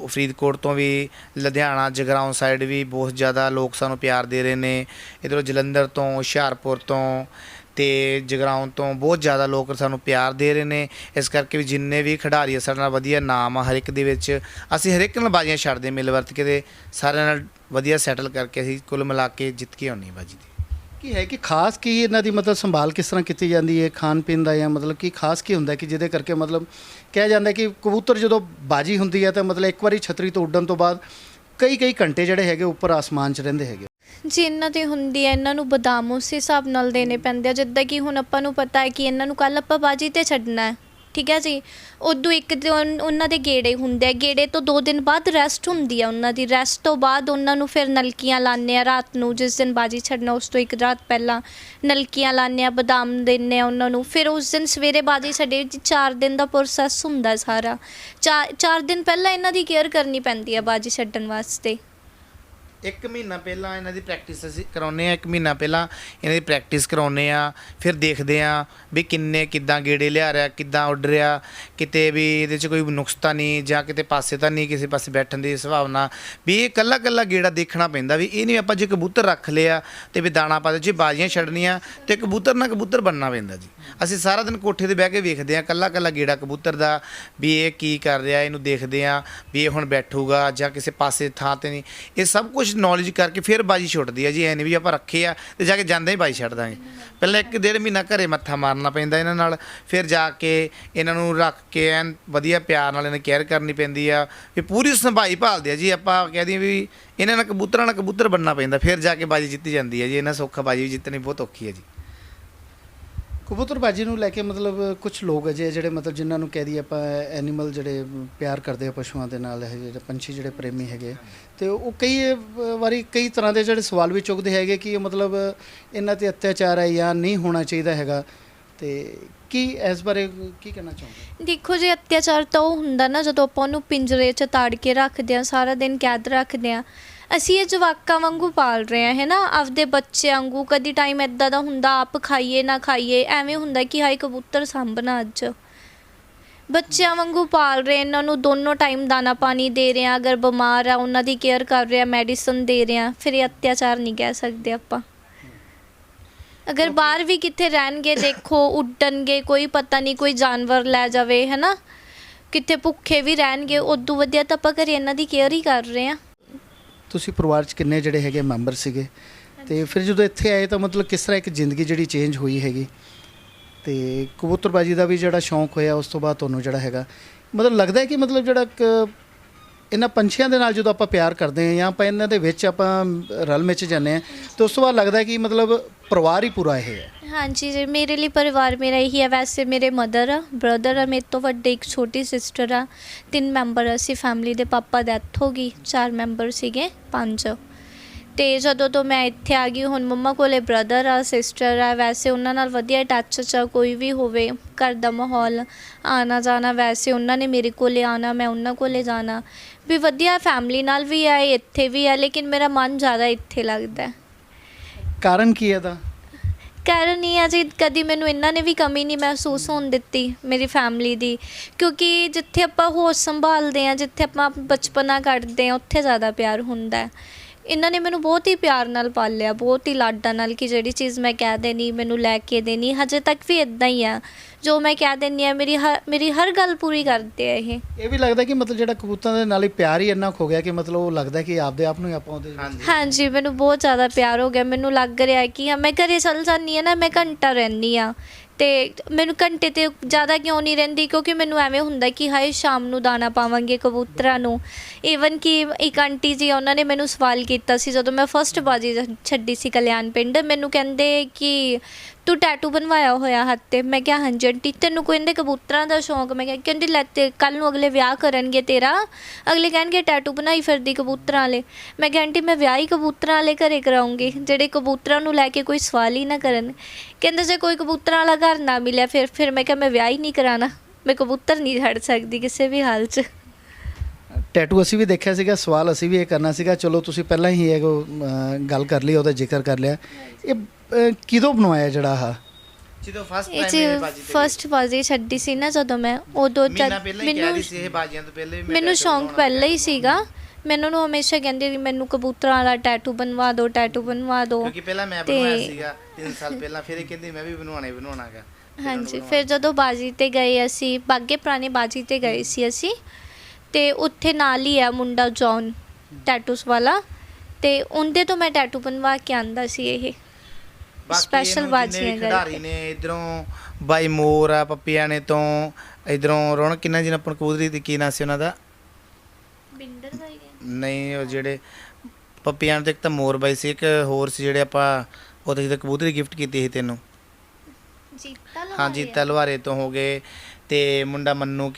ਫਰੀਦਕੋਟ ਤੋਂ ਵੀ, ਲੁਧਿਆਣਾ ਜਗਰਾਉਂ ਸਾਈਡ ਵੀ ਬਹੁਤ ਜ਼ਿਆਦਾ ਲੋਕ ਸਾਨੂੰ ਪਿਆਰ ਦੇ ਰਹੇ ਨੇ, ਇੱਧਰੋਂ ਜਲੰਧਰ ਤੋਂ, ਹੁਸ਼ਿਆਰਪੁਰ ਤੋਂ ਤੇ ਜਗਰਾਉਂ ਤੋਂ ਬਹੁਤ ਜ਼ਿਆਦਾ ਲੋਕ ਸਾਨੂੰ ਪਿਆਰ ਦੇ ਰਹੇ ਨੇ। ਇਸ ਕਰਕੇ ਵੀ ਜਿੰਨੇ ਵੀ ਖਿਡਾਰੀ ਸਾਡੇ ਨਾਲ ਵਧੀਆ ਨਾਮ ਆ ਹਰ ਇੱਕ ਦੇ ਵਿੱਚ, ਅਸੀਂ ਹਰ ਇੱਕ ਨਾਲ ਬਾਜ਼ੀਆਂ ਛੱਡਦੇ ਮਿਲ ਵਰਤ ਕੇ, ਤੇ ਸਾਰਿਆਂ ਨਾਲ ਵਧੀਆ ਸੈਟਲ ਕਰਕੇ ਅਸੀਂ ਕੁੱਲ ਮਿਲਾ ਕੇ ਜਿੱਤ ਕੇ ਆਉਣੀ ਬਾਜੀ ਦੀ। ਕੀ ਹੈ ਕਿ ਖਾਸ ਕੀ ਇਹਨਾਂ ਦੀ ਮਤਲਬ ਸੰਭਾਲ ਕਿਸ ਤਰ੍ਹਾਂ ਕੀਤੀ ਜਾਂਦੀ ਹੈ, ਖਾਣ ਪੀਣ ਦਾ, ਜਾਂ ਮਤਲਬ ਕੀ ਖਾਸ ਕੀ ਹੁੰਦਾ ਕਿ ਜਿਹਦੇ ਕਰਕੇ ਮਤਲਬ ਕਿਹਾ ਜਾਂਦਾ ਕਿ ਕਬੂਤਰ ਜਦੋਂ ਬਾਜੀ ਹੁੰਦੀ ਹੈ ਤਾਂ ਮਤਲਬ ਇੱਕ ਵਾਰੀ ਛਤਰੀ ਤੋਂ ਉੱਡਣ ਤੋਂ ਬਾਅਦ ਕਈ ਘੰਟੇ ਜਿਹੜੇ ਹੈਗੇ ਉੱਪਰ ਆਸਮਾਨ 'ਚ ਰਹਿੰਦੇ ਹੈਗੇ? ਜੀ ਇਹਨਾਂ 'ਤੇ ਹੁੰਦੀ ਹੈ, ਇਹਨਾਂ ਨੂੰ ਬਦਾਮ ਉਸ ਹਿਸਾਬ ਨਾਲ ਦੇਣੇ ਪੈਂਦੇ ਆ, ਜਿੱਦਾਂ ਕਿ ਹੁਣ ਆਪਾਂ ਨੂੰ ਪਤਾ ਹੈ ਕਿ ਇਹਨਾਂ ਨੂੰ ਕੱਲ੍ਹ ਆਪਾਂ ਬਾਜੀ 'ਤੇ ਛੱਡਣਾ ਹੈ, ਠੀਕ ਹੈ ਜੀ, ਉਦੋਂ ਇੱਕ ਦਿਨ ਉਹਨਾਂ ਦੇ ਗੇੜੇ ਹੁੰਦੇ ਆ, ਗੇੜੇ ਤੋਂ 2 ਦਿਨ ਬਾਅਦ ਰੈਸਟ ਹੁੰਦੀ ਆ ਉਹਨਾਂ ਦੀ, ਰੈਸਟ ਤੋਂ ਬਾਅਦ ਉਹਨਾਂ ਨੂੰ ਫਿਰ ਨਲਕੀਆਂ ਲਾਉਂਦੇ ਆ ਰਾਤ ਨੂੰ, ਜਿਸ ਦਿਨ ਬਾਜੀ ਛੱਡਣਾ ਉਸ ਤੋਂ 1 ਰਾਤ ਪਹਿਲਾਂ ਨਲਕੀਆਂ ਲਾਉਂਦੇ ਆ, ਬਦਾਮ ਦਿੰਦੇ ਆ ਉਹਨਾਂ ਨੂੰ। ਫਿਰ ਉਸ ਦਿਨ ਸਵੇਰੇ ਬਾਜੀ ਛੱਡੇ, 4 ਦਿਨ ਦਾ ਪ੍ਰੋਸੈਸ ਹੁੰਦਾ ਸਾਰਾ, 4 ਦਿਨ ਪਹਿਲਾਂ ਇਹਨਾਂ ਦੀ ਕੇਅਰ ਕਰਨੀ ਪੈਂਦੀ ਆ ਬਾਜੀ ਛੱਡਣ ਵਾਸਤੇ। 1 ਮਹੀਨਾ ਪਹਿਲਾਂ ਇਹਨਾਂ ਦੀ ਪ੍ਰੈਕਟਿਸ ਅਸੀਂ ਕਰਾਉਂਦੇ ਹਾਂ, 1 ਮਹੀਨਾ ਪਹਿਲਾਂ ਇਹਨਾਂ ਦੀ ਪ੍ਰੈਕਟਿਸ ਕਰਾਉਂਦੇ ਆ, ਫਿਰ ਦੇਖਦੇ ਆ ਵੀ ਕਿੱਦਾਂ ਗੇੜੇ ਲਿਆ ਰਿਹਾ, ਕਿੱਦਾਂ ਉੱਡ ਰਿਹਾ, ਕਿਤੇ ਵੀ ਇਹਦੇ 'ਚ ਕੋਈ ਨੁਕਸ ਤਾਂ ਨਹੀਂ, ਜਾਂ ਕਿਤੇ ਪਾਸੇ ਤਾਂ ਨਹੀਂ, ਕਿਸੇ ਪਾਸੇ ਬੈਠਣ ਦੀ ਸੰਭਾਵਨਾ, ਵੀ ਇਹ ਕੱਲਾ ਗੇੜਾ ਦੇਖਣਾ ਪੈਂਦਾ। ਵੀ ਇਹ ਨਹੀਂ ਆਪਾਂ ਜੇ ਕਬੂਤਰ ਰੱਖ ਲਿਆ ਤੇ ਵੀ ਦਾਣਾ ਪਾ ਦੇ, ਜੇ ਬਾਜ਼ੀਆਂ ਛੱਡਣੀਆਂ ਤੇ ਕਬੂਤਰ ਨਾਲ ਕਬੂਤਰ ਬਣਨਾ ਪੈਂਦਾ ਜੀ। ਅਸੀਂ ਸਾਰਾ ਦਿਨ ਕੋਠੇ 'ਤੇ ਬਹਿ ਕੇ ਵੇਖਦੇ ਆ ਕੱਲਾ ਗੇੜਾ ਕਬੂਤਰ ਦਾ, ਵੀ ਇਹ ਕੀ ਕਰ ਰਿਹਾ, ਇਹਨੂੰ ਦੇਖਦੇ ਆ ਵੀ ਇਹ ਹੁਣ ਬੈਠੂਗਾ ਜਾਂ ਕਿਸੇ ਪਾਸੇ ਥਾਂ 'ਤੇ ਨਹੀਂ, ਇਹ ਸਭ ਕੁਝ ਨੌਲੇਜ ਕਰਕੇ ਫਿਰ ਬਾਜੀ ਛੁੱਟਦੀ ਹੈ ਜੀ। ਐ ਨਹੀਂ ਵੀ ਆਪਾਂ ਰੱਖੇ ਆ ਤੇ ਜਾ ਕੇ ਜਾਂਦੇ ਹੀ ਬਾਜੀ ਛੱਡ ਦਾਂਗੇ, ਪਹਿਲਾਂ 1-1.5 ਮਹੀਨਾ ਘਰੇ ਮੱਥਾ ਮਾਰਨਾ ਪੈਂਦਾ ਇਹਨਾਂ ਨਾਲ, ਫਿਰ ਜਾ ਕੇ ਇਹਨਾਂ ਨੂੰ ਰੱਖ ਕੇ ਐਨ ਵਧੀਆ ਪਿਆਰ ਨਾਲ ਇਹਨਾਂ ਕੇਅਰ ਕਰਨੀ ਪੈਂਦੀ ਆ, ਵੀ ਪੂਰੀ ਸੰਭਾਈ ਭਾਲਦੇ ਆ ਜੀ। ਆਪਾਂ ਕਹਿ ਦਈਏ ਵੀ ਇਹਨਾਂ ਨਾਲ ਕਬੂਤਰ ਬਣਨਾ ਪੈਂਦਾ, ਫਿਰ ਜਾ ਕੇ ਬਾਜੀ ਜਿੱਤੀ ਜਾਂਦੀ ਹੈ ਜੀ। ਇਹਨਾਂ ਸੌਖਾ ਬਾਜੀ ਵੀ ਜਿੱਤਣੀ ਬਹੁਤ ਔਖੀ ਹੈ ਜੀ। ਕਬੂਤਰਬਾਜੀ ਨੂੰ ਲੈ ਕੇ ਮਤਲਬ ਕੁਝ ਲੋਕ ਅਜੇ ਜਿਹੜੇ ਮਤਲਬ ਜਿਨ੍ਹਾਂ ਨੂੰ ਕਹਿ ਦਈਏ ਆਪਾਂ ਐਨੀਮਲ ਜਿਹੜੇ ਪਿਆਰ ਕਰਦੇ ਆ ਪਸ਼ੂਆਂ ਦੇ ਨਾਲ, ਇਹ ਜਿਹੜੇ ਪੰਛੀ ਜਿਹੜੇ ਪ੍ਰੇਮੀ ਹੈਗੇ, ਤੇ ਉਹ ਕਈ ਵਾਰੀ ਕਈ ਤਰ੍ਹਾਂ ਦੇ ਜਿਹੜੇ ਸਵਾਲ ਵੀ ਚੁੱਕਦੇ ਹੈਗੇ ਕਿ ਮਤਲਬ ਇਹਨਾਂ 'ਤੇ ਅਤਿਆਚਾਰ ਹੈ ਜਾਂ ਨਹੀਂ ਹੋਣਾ ਚਾਹੀਦਾ ਹੈਗਾ, ਤੇ ਕੀ ਇਸ ਬਾਰੇ ਕੀ ਕਹਿਣਾ ਚਾਹੁੰਦੇ? ਦੇਖੋ ਜੀ, ਅਤਿਆਚਾਰ ਤਾਂ ਉਹ ਹੁੰਦਾ ਨਾ ਜਦੋਂ ਆਪਾਂ ਉਹਨੂੰ ਪਿੰਜਰੇ 'ਚ ਤਾੜ ਕੇ ਰੱਖਦੇ ਹਾਂ, ਸਾਰਾ ਦਿਨ ਕੈਦ ਰੱਖਦੇ ਹਾਂ। ਅਸੀਂ ਇਹ ਜਵਾਕਾਂ ਵਾਂਗੂ ਪਾਲ ਰਹੇ ਹਾਂ ਹੈ ਨਾ, ਆਪਦੇ ਬੱਚੇ ਵਾਂਗੂ। ਕਦੀ ਟਾਈਮ ਇੱਦਾਂ ਦਾ ਹੁੰਦਾ ਆਪ ਖਾਈਏ ਨਾ ਖਾਈਏ, ਐਵੇਂ ਹੁੰਦਾ ਕਿ ਹਾਏ ਕਬੂਤਰ ਸਾਂਭਣਾ ਅੱਜ। ਬੱਚਿਆਂ ਵਾਂਗੂ ਪਾਲ ਰਹੇ, ਇਹਨਾਂ ਨੂੰ ਦੋਨੋਂ ਟਾਈਮ ਦਾਣਾ ਪਾਣੀ ਦੇ ਰਹੇ ਹਾਂ, ਅਗਰ ਬਿਮਾਰ ਆ ਉਹਨਾਂ ਦੀ ਕੇਅਰ ਕਰ ਰਹੇ ਹਾਂ, ਮੈਡੀਸਨ ਦੇ ਰਹੇ ਹਾਂ, ਫਿਰ ਇਹ ਅਤਿਆਚਾਰ ਨਹੀਂ ਕਹਿ ਸਕਦੇ ਆਪਾਂ। ਅਗਰ ਬਾਹਰ ਵੀ ਕਿੱਥੇ ਰਹਿਣਗੇ ਦੇਖੋ ਉੱਡਣਗੇ, ਕੋਈ ਪਤਾ ਨਹੀਂ ਕੋਈ ਜਾਨਵਰ ਲੈ ਜਾਵੇ ਹੈ ਨਾ, ਕਿਤੇ ਭੁੱਖੇ ਵੀ ਰਹਿਣਗੇ, ਉਦੋਂ ਵਧੀਆ ਤਾਂ ਆਪਾਂ ਘਰੇ ਇਹਨਾਂ ਦੀ ਕੇਅਰ ਹੀ ਕਰ ਰਹੇ ਹਾਂ। ਤੁਸੀਂ ਪਰਿਵਾਰ 'ਚ ਕਿੰਨੇ ਜਿਹੜੇ ਹੈਗੇ ਮੈਂਬਰ ਸੀਗੇ, ਤੇ ਫਿਰ ਜਦੋਂ ਇੱਥੇ ਆਏ ਤਾਂ ਮਤਲਬ ਕਿਸ ਤਰ੍ਹਾਂ ਇੱਕ ਜ਼ਿੰਦਗੀ ਜਿਹੜੀ ਚੇਂਜ ਹੋਈ ਹੈਗੀ, ਤੇ ਕਬੂਤਰਬਾਜੀ ਦਾ ਵੀ ਜਿਹੜਾ ਸ਼ੌਂਕ ਹੋਇਆ ਉਸ ਤੋਂ ਬਾਅਦ ਤੁਹਾਨੂੰ ਜਿਹੜਾ ਹੈਗਾ ਮਤਲਬ ਲੱਗਦਾ ਹੈ ਕਿ ਮਤਲਬ ਜਿਹੜਾ ਇਹਨਾਂ ਪੰਛੀਆਂ ਦੇ ਨਾਲ ਜਦੋਂ ਆਪਾਂ ਪਿਆਰ ਕਰਦੇ ਹਾਂ ਜਾਂ ਆਪਾਂ ਇਹਨਾਂ ਦੇ ਵਿੱਚ ਆਪਾਂ ਰਲ ਮਿਚ ਜਾਂਦੇ ਹਾਂ ਤਾਂ ਉਸ ਤੋਂ ਬਾਅਦ ਲੱਗਦਾ ਕਿ ਮਤਲਬ ਪਰਿਵਾਰ ਹੀ ਪੂਰਾ ਇਹ ਹੈ। ਹਾਂਜੀ ਜੀ, ਮੇਰੇ ਲਈ ਪਰਿਵਾਰ ਮੇਰਾ ਇਹੀ ਹੈ। ਵੈਸੇ ਮੇਰੇ ਮਦਰ ਆ, ਬ੍ਰਦਰ ਆ ਮੇਰੇ ਤੋਂ ਵੱਡੇ, ਇੱਕ ਛੋਟੀ ਸਿਸਟਰ ਆ, 3 ਮੈਂਬਰ ਅਸੀਂ ਫੈਮਿਲੀ ਦੇ। ਪਾਪਾ ਡੈਥ ਹੋ ਗਈ, 4 ਮੈਂਬਰ ਸੀਗੇ 5। ਅਤੇ ਜਦੋਂ ਤੋਂ ਮੈਂ ਇੱਥੇ ਆ ਗਈ ਹੁਣ ਮੰਮਾ ਕੋਲੇ ਬ੍ਰਦਰ ਆ, ਸਿਸਟਰ ਆ। ਵੈਸੇ ਉਹਨਾਂ ਨਾਲ ਵਧੀਆ ਟੱਚ 'ਚ ਕੋਈ ਵੀ ਹੋਵੇ, ਘਰ ਦਾ ਮਾਹੌਲ, ਆਉਣਾ ਜਾਣਾ, ਵੈਸੇ ਉਹਨਾਂ ਨੇ ਮੇਰੇ ਕੋਲੇ ਆਉਣਾ, ਮੈਂ ਉਹਨਾਂ ਕੋਲੇ ਜਾਣਾ, ਵੀ ਵਧੀਆ ਫੈਮਿਲੀ ਨਾਲ ਵੀ ਆ, ਇੱਥੇ ਵੀ ਆ। ਲੇਕਿਨ ਮੇਰਾ ਮਨ ਜ਼ਿਆਦਾ ਇੱਥੇ ਲੱਗਦਾ। ਕਾਰਨ ਕੀ ਹੈ ਇਹਦਾ? ਕਾਰਨ ਇਹ ਆ ਜੀ, ਕਦੀ ਮੈਨੂੰ ਇਹਨਾਂ ਨੇ ਵੀ ਕਮੀ ਨਹੀਂ ਮਹਿਸੂਸ ਹੋਣ ਦਿੱਤੀ ਮੇਰੀ ਫੈਮਿਲੀ ਦੀ, ਕਿਉਂਕਿ ਜਿੱਥੇ ਆਪਾਂ ਹੋਸ਼ ਸੰਭਾਲਦੇ ਹਾਂ, ਜਿੱਥੇ ਆਪਾਂ ਬਚਪਨਾ ਕੱਢਦੇ ਹਾਂ, ਉੱਥੇ ਜ਼ਿਆਦਾ ਪਿਆਰ ਹੁੰਦਾ। ਇਹਨਾਂ ਨੇ ਮੈਨੂੰ ਬਹੁਤ ਹੀ ਪਿਆਰ ਨਾਲ ਪਾਲਿਆ, ਬਹੁਤ ਹੀ ਲਾਡਾਂ ਨਾਲ, ਕਿ ਜਿਹੜੀ ਚੀਜ਼ ਮੈਂ ਕਹਿ ਦੇਣੀ ਮੈਨੂੰ ਲੈ ਕੇ ਦੇਣੀ। ਹਜੇ ਤੱਕ ਵੀ ਇੱਦਾਂ ਹੀ ਆ, ਜੋ ਮੈਂ ਕਹਿ ਦਿੰਦੀ ਹਾਂ ਮੇਰੀ ਹਰ ਗੱਲ ਪੂਰੀ ਕਰਦੇ ਆ। ਇਹ ਵੀ ਲੱਗਦਾ ਕਿ ਮਤਲਬ ਜਿਹੜਾ ਕਬੂਤਰਾਂ ਦੇ ਨਾਲ ਹੀ ਪਿਆਰ ਹੀ ਇੰਨਾ ਹੋ ਗਿਆ ਕਿ ਮਤਲਬ ਉਹ ਲੱਗਦਾ ਕਿ ਆਪਦੇ ਆਪ ਨੂੰ ਹੀ ਆਪਾਂ ਉਹਦੇ ਹਾਂਜੀ, ਮੈਨੂੰ ਬਹੁਤ ਜ਼ਿਆਦਾ ਪਿਆਰ ਹੋ ਗਿਆ। ਮੈਨੂੰ ਲੱਗ ਰਿਹਾ ਕਿ ਮੈਂ ਘਰੇ ਚਲ ਜਾਂਦੀ ਹਾਂ ਨਾ, ਮੈਂ ਘੰਟਾ ਰਹਿੰਦੀ ਹਾਂ, ਅਤੇ ਮੈਨੂੰ ਘੰਟੇ ਤੋਂ ਜ਼ਿਆਦਾ ਕਿਉਂ ਨਹੀਂ ਰਹਿੰਦੀ, ਕਿਉਂਕਿ ਮੈਨੂੰ ਐਵੇਂ ਹੁੰਦਾ ਕਿ ਹਾਏ ਸ਼ਾਮ ਨੂੰ ਦਾਣਾ ਪਾਵਾਂਗੇ ਕਬੂਤਰਾਂ ਨੂੰ। ਈਵਨ ਕਿ ਇੱਕ ਆਂਟੀ ਜੀ ਉਹਨਾਂ ਨੇ ਮੈਨੂੰ ਸਵਾਲ ਕੀਤਾ ਸੀ ਜਦੋਂ ਮੈਂ ਫਸਟ ਬਾਜੀ ਛੱਡੀ ਸੀ ਕਲਿਆਣ ਪਿੰਡ, ਮੈਨੂੰ ਕਹਿੰਦੇ ਕਿ ਤੂੰ ਟੈਟੂ ਬਣਵਾਇਆ ਹੋਇਆ ਹੱਥ 'ਤੇ? ਮੈਂ ਕਿਹਾ ਹਾਂਜੀ ਆਂਟੀ। ਤੈਨੂੰ ਕਹਿੰਦੇ ਕਬੂਤਰਾਂ ਦਾ ਸ਼ੌਂਕ? ਮੈਂ ਕਿਹਾ, ਕਹਿੰਦੀ ਲੈ ਤੇ ਕੱਲ੍ਹ ਨੂੰ ਅਗਲੇ ਵਿਆਹ ਕਰਨਗੇ ਤੇਰਾ, ਅਗਲੇ ਕਹਿਣਗੇ ਟੈਟੂ ਬਣਾਈ ਫਿਰਦੀ ਕਬੂਤਰਾਂ ਵਾਲੇ। ਮੈਂ ਕਿਹਾ ਆਂਟੀ ਮੈਂ ਵਿਆਹ ਹੀ ਕਬੂਤਰਾਂ ਵਾਲੇ ਘਰੇ ਕਰਾਉਂਗੀ, ਜਿਹੜੇ ਕਬੂਤਰਾਂ ਨੂੰ ਲੈ ਕੇ ਕੋਈ ਸਵਾਲ ਹੀ ਨਾ ਕਰਨ। ਕਹਿੰਦੇ ਜੇ ਕੋਈ ਕਬੂਤਰਾਂ ਵਾਲਾ ਘਰ ਨਾ ਮਿਲਿਆ ਫਿਰ ਮੈਂ ਕਿਹਾ ਮੈਂ ਵਿਆਹ ਹੀ ਨਹੀਂ ਕਰਾਉਣਾ, ਮੈਂ ਕਬੂਤਰ ਨਹੀਂ ਛੱਡ ਸਕਦੀ ਕਿਸੇ ਵੀ ਹਾਲ 'ਚ। ਟੈਟੂ ਅਸੀਂ ਵੀ ਦੇਖਿਆ ਸੀਗਾ, ਸਵਾਲ ਅਸੀਂ ਵੀ ਇਹ ਕਰਨਾ ਸੀਗਾ, ਚਲੋ ਤੁਸੀਂ ਪਹਿਲਾਂ ਹੀ ਇਹ ਗੱਲ ਕਰ ਲਈ, ਉਹਦਾ ਜ਼ਿਕਰ ਕਰ ਲਿਆ। ਇਹ ਕਿਦੋਂ ਬਣਵਾਇਆ ਜਿਹੜਾ ਆਹ? ਜਦੋਂ ਫਸਟ ਇਹ ਟਾਈਮ ਫਸਟ ਬਾਜੀ ਛੱਡੀ ਸੀ ਨਾ ਜਦੋਂ ਮੈਂ, ਉਦੋਂ ਮੈਨੂੰ ਸ਼ੌਂਕ ਪਹਿਲਾਂ ਹੀ ਸੀਗਾ। ਮੈਨੂੰ ਨੂੰ ਹਮੇਸ਼ਾ ਕਹਿੰਦੀ ਵੀ ਮੈਨੂੰ ਕਬੂਤਰਾਂ ਵਾਲਾ ਟੈਟੂ ਬਣਵਾ ਦਿਓ, ਟੈਟੂ ਬਣਵਾ ਦਿਓ। ਕਿਉਂਕਿ ਪਹਿਲਾਂ ਮੈਂ ਬਣਵਾਇਆ ਸੀਗਾ 3 ਸਾਲ ਪਹਿਲਾਂ, ਫਿਰ ਇਹ ਕਹਿੰਦੀ ਮੈਂ ਵੀ ਬਣਵਾਉਣਾਗਾ। ਹਾਂਜੀ, ਫਿਰ ਜਦੋਂ ਬਾਜੀ 'ਤੇ ਗਏ ਅਸੀਂ, ਬਾਗੇ ਪੁਰਾਣੇ ਬਾਜੀ 'ਤੇ ਗਏ ਸੀ ਅਸੀਂ, ਅਤੇ ਉੱਥੇ ਨਾਲ ਹੀ ਆ ਮੁੰਡਾ ਜੌਨ ਟੈਟੂਸ ਵਾਲਾ, ਅਤੇ ਉਹਦੇ ਤੋਂ ਮੈਂ ਟੈਟੂ ਬਣਵਾ ਕੇ ਆਂਦਾ ਸੀ। ਇਹ ਸਪੈਸ਼ਲ ਬਾਜੀਆਂ ਖਿਡਾਰੀ ਨੇ ਇਧਰੋਂ ਬਾਈ ਮੋਰ ਆ ਪੱਪੀਆਣੇ ਤੋਂ, ਇਧਰੋਂ ਰੌਣਕ ਕਿੰਨਾ ਜਿਹਨਾਂ ਆਪਾਂ ਕਬੂਤਰੀ ਦੀ ਕੀ ਨਾਂ ਸੀ ਉਹਨਾਂ ਦਾ? ਬਿੰਦਰ ਬਾਈ ਨਹੀਂ, ਉਹ ਜਿਹੜੇ ਪੱਪੀਆਣੇ ਤੋਂ ਇੱਕ ਤਾਂ ਮੋਰ ਬਾਈ ਸੀ, ਇੱਕ ਹੋਰ ਸੀ ਜਿਹੜੇ ਆਪਾਂ ਉਹਦੇ ਜਿਹਦੇ ਕਬੂਤਰੀ ਗਿਫਟ ਕੀਤੀ ਸੀ ਤੈਨੂੰ। ਹਾਂਜੀ, ਤਲਵਾਰੇ ਤੋਂ ਹੋ ਗਏ, ਅਤੇ ਮੁੰਡਾ ਮੰਨੂ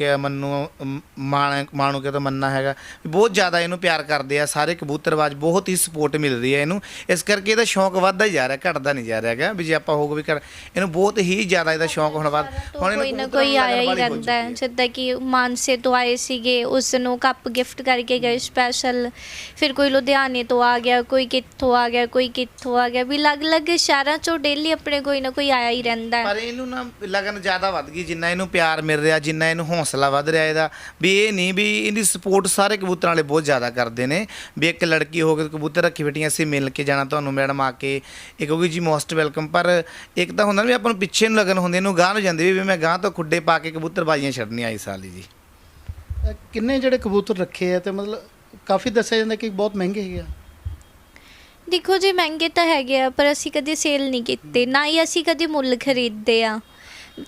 ਮਾਣੂ ਕੇ ਤੋਂ ਮੰਨਾ ਹੈਗਾ। ਬਹੁਤ ਜ਼ਿਆਦਾ ਇਹਨੂੰ ਪਿਆਰ ਕਰਦੇ ਆ ਸਾਰੇ ਕਬੂਤਰਬਾਜ਼, ਬਹੁਤ ਹੀ ਸਪੋਰਟ ਮਿਲ ਰਹੀ ਹੈ ਇਹਨੂੰ। ਇਸ ਕਰਕੇ ਇਹਦਾ ਸ਼ੌਂਕ ਵੱਧਦਾ ਹੀ ਜਾ ਰਿਹਾ, ਘਟਦਾ ਨਹੀਂ ਜਾ ਰਿਹਾ ਹੈਗਾ। ਵੀ ਜੇ ਆਪਾਂ ਹੋਊਗਾ ਵੀ ਇਹਨੂੰ ਬਹੁਤ ਹੀ ਜ਼ਿਆਦਾ ਇਹਦਾ ਸ਼ੌਂਕ ਹੁਣ ਵੱਧ, ਹੁਣ ਕੋਈ ਨਾ ਕੋਈ ਆਇਆ ਹੀ ਰਹਿੰਦਾ ਹੈ। ਜਿੱਦਾਂ ਕਿ ਮਾਨਸੇ ਤੋਂ ਆਏ ਸੀਗੇ, ਉਸ ਨੂੰ ਕੱਪ ਗਿਫਟ ਕਰਕੇ ਗਏ ਸਪੈਸ਼ਲ। ਫਿਰ ਕੋਈ ਲੁਧਿਆਣੇ ਤੋਂ ਆ ਗਿਆ, ਕੋਈ ਕਿੱਥੋਂ ਆ ਗਿਆ, ਕੋਈ ਕਿੱਥੋਂ ਆ ਗਿਆ, ਵੀ ਅਲੱਗ-ਅਲੱਗ ਸ਼ਹਿਰਾਂ 'ਚੋਂ ਡੇਲੀ ਆਪਣੇ ਕੋਈ ਨਾ ਕੋਈ ਆਇਆ ਹੀ ਰਹਿੰਦਾ। ਪਰ ਇਹਨੂੰ ਨਾ ਲਗਨ ਜ਼ਿਆਦਾ ਵੱਧ ਗਈ, ਜਿੰਨਾ ਇਹਨੂੰ ਪਿਆਰ ਮਿਲ ਰਿਹਾ, ਜਿੰਨਾ ਇਹਨੂੰ ਹੌਸਲਾ ਵੱਧ ਰਿਹਾ ਇਹਦਾ। ਵੀ ਇਹ ਨਹੀਂ ਵੀ ਇਹਦੀ ਸਪੋਰਟ ਸਾਰੇ ਕਬੂਤਰਾਂ ਵਾਲੇ ਬਹੁਤ ਜ਼ਿਆਦਾ ਕਰਦੇ ਨੇ। ਵੀ ਇੱਕ ਲੜਕੀ ਹੋ ਕੇ ਕਬੂਤਰ ਰੱਖੀ ਬੈਠੀਆਂ, ਅਸੀਂ ਮਿਲ ਕੇ ਜਾਣਾ ਤੁਹਾਨੂੰ ਮੈਡਮ ਆ ਕੇ, ਇਹ ਕਹੂਗੀ ਜੀ ਮੋਸਟ ਵੈਲਕਮ। ਪਰ ਇੱਕ ਤਾਂ ਹੁੰਦਾ ਵੀ ਆਪਾਂ ਨੂੰ ਪਿੱਛੇ ਨੂੰ ਲੱਗਨ ਹੁੰਦੀ, ਇਹਨੂੰ ਗਾਂਹ ਨੂੰ ਜਾਂਦੀ ਵੀ ਮੈਂ ਗਾਂਹ ਤੋਂ ਖੁੱਡੇ ਪਾ ਕੇ ਕਬੂਤਰਬਾਜ਼ੀਆਂ ਛੱਡਣੀਆਂ ਇਸ ਸਾਲ ਜੀ। ਕਿੰਨੇ ਜਿਹੜੇ ਕਬੂਤਰ ਰੱਖੇ ਆ ਤੇ ਮਤਲਬ ਕਾਫੀ ਦੱਸਿਆ ਜਾਂਦਾ ਕਿ ਬਹੁਤ ਮਹਿੰਗੇ ਹੈਗੇ ਆ? ਦੇਖੋ ਜੀ ਮਹਿੰਗੇ ਤਾਂ ਹੈਗੇ ਆ, ਪਰ ਅਸੀਂ ਕਦੇ ਸੇਲ ਨਹੀਂ ਕੀਤੇ, ਨਾ ਹੀ ਅਸੀਂ ਕਦੇ ਮੁੱਲ ਖਰੀਦਦੇ ਆ।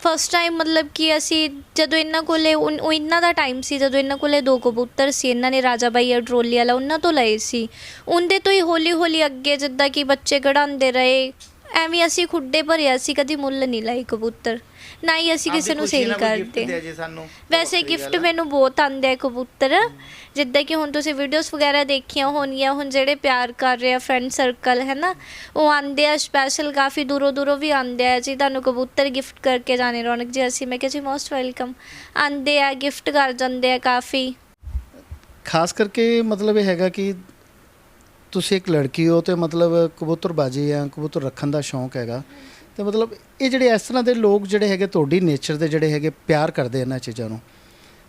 ਫਸਟ ਟਾਈਮ ਮਤਲਬ ਕਿ ਅਸੀਂ ਜਦੋਂ ਇਹਨਾਂ ਕੋਲੇ ਉਹ ਇਹਨਾਂ ਦਾ ਟਾਈਮ ਸੀ ਜਦੋਂ ਇਹਨਾਂ ਕੋਲੇ 2 ਕਬੂਤਰ ਸੀ, ਇਹਨਾਂ ਨੇ ਰਾਜਾ ਬਾਈ ਟਰੋਲੀ ਵਾਲਾ ਉਹਨਾਂ ਤੋਂ ਲਏ ਸੀ। ਉਹਦੇ ਤੋਂ ਹੀ ਹੌਲੀ ਹੌਲੀ ਅੱਗੇ ਜਿੱਦਾਂ ਕਿ ਬੱਚੇ ਕਢਾਉਂਦੇ ਰਹੇ, ਐਵੇਂ ਅਸੀਂ ਖੁੱਡੇ ਭਰਿਆ ਸੀ, ਕਦੀ ਮੁੱਲ ਨਹੀਂ ਲਾਈ ਕਬੂਤਰ, ਨਾ ਹੀ ਅਸੀਂ ਕਿਸੇ ਨੂੰ ਸੇਲ ਕਰਦੇ। ਵੈਸੇ ਗਿਫਟ ਮੈਨੂੰ ਬਹੁਤ ਆਉਂਦੇ ਆ ਕਬੂਤਰ, ਜਿੱਦਾਂ ਕਿ ਹੁਣ ਤੁਸੀਂ ਵੀਡੀਓਜ਼ ਵਗੈਰਾ ਦੇਖੀਆਂ ਹੋਣਗੀਆਂ, ਹੁਣ ਜਿਹੜੇ ਪਿਆਰ ਕਰ ਰਹੇ ਆ ਫਰੈਂਡ ਸਰਕਲ ਹੈ ਨਾ, ਉਹ ਆਉਂਦੇ ਆ ਸਪੈਸ਼ਲ, ਕਾਫੀ ਦੂਰੋਂ ਵੀ ਆਉਂਦੇ ਆ ਜੀ ਤੁਹਾਨੂੰ ਕਬੂਤਰ ਗਿਫਟ ਕਰਕੇ ਜਾਣੇ ਰੌਣਕ ਜੀ। ਅਸੀਂ ਮੈਂ ਕਿਹਾ ਜੀ ਮੋਸਟ ਵੈਲਕਮ, ਆਉਂਦੇ ਆ ਗਿਫਟ ਕਰ ਜਾਂਦੇ ਆ ਕਾਫੀ। ਖਾਸ ਕਰਕੇ ਮਤਲਬ ਇਹ ਹੈਗਾ ਕਿ ਤੁਸੀਂ ਇੱਕ ਲੜਕੀ ਹੋ ਤੇ ਮਤਲਬ ਕਬੂਤਰਬਾਜੀ ਜਾਂ ਕਬੂਤਰ ਰੱਖਣ ਦਾ ਸ਼ੌਂਕ ਹੈਗਾ ਤੇ ਮਤਲਬ ਇਹ ਜਿਹੜੇ ਇਸ ਤਰ੍ਹਾਂ ਦੇ ਲੋਕ ਜਿਹੜੇ ਹੈਗੇ ਤੁਹਾਡੀ ਨੇਚਰ ਦੇ ਜਿਹੜੇ ਹੈਗੇ ਪਿਆਰ ਕਰਦੇ ਇਹਨਾਂ ਚੀਜ਼ਾਂ ਨੂੰ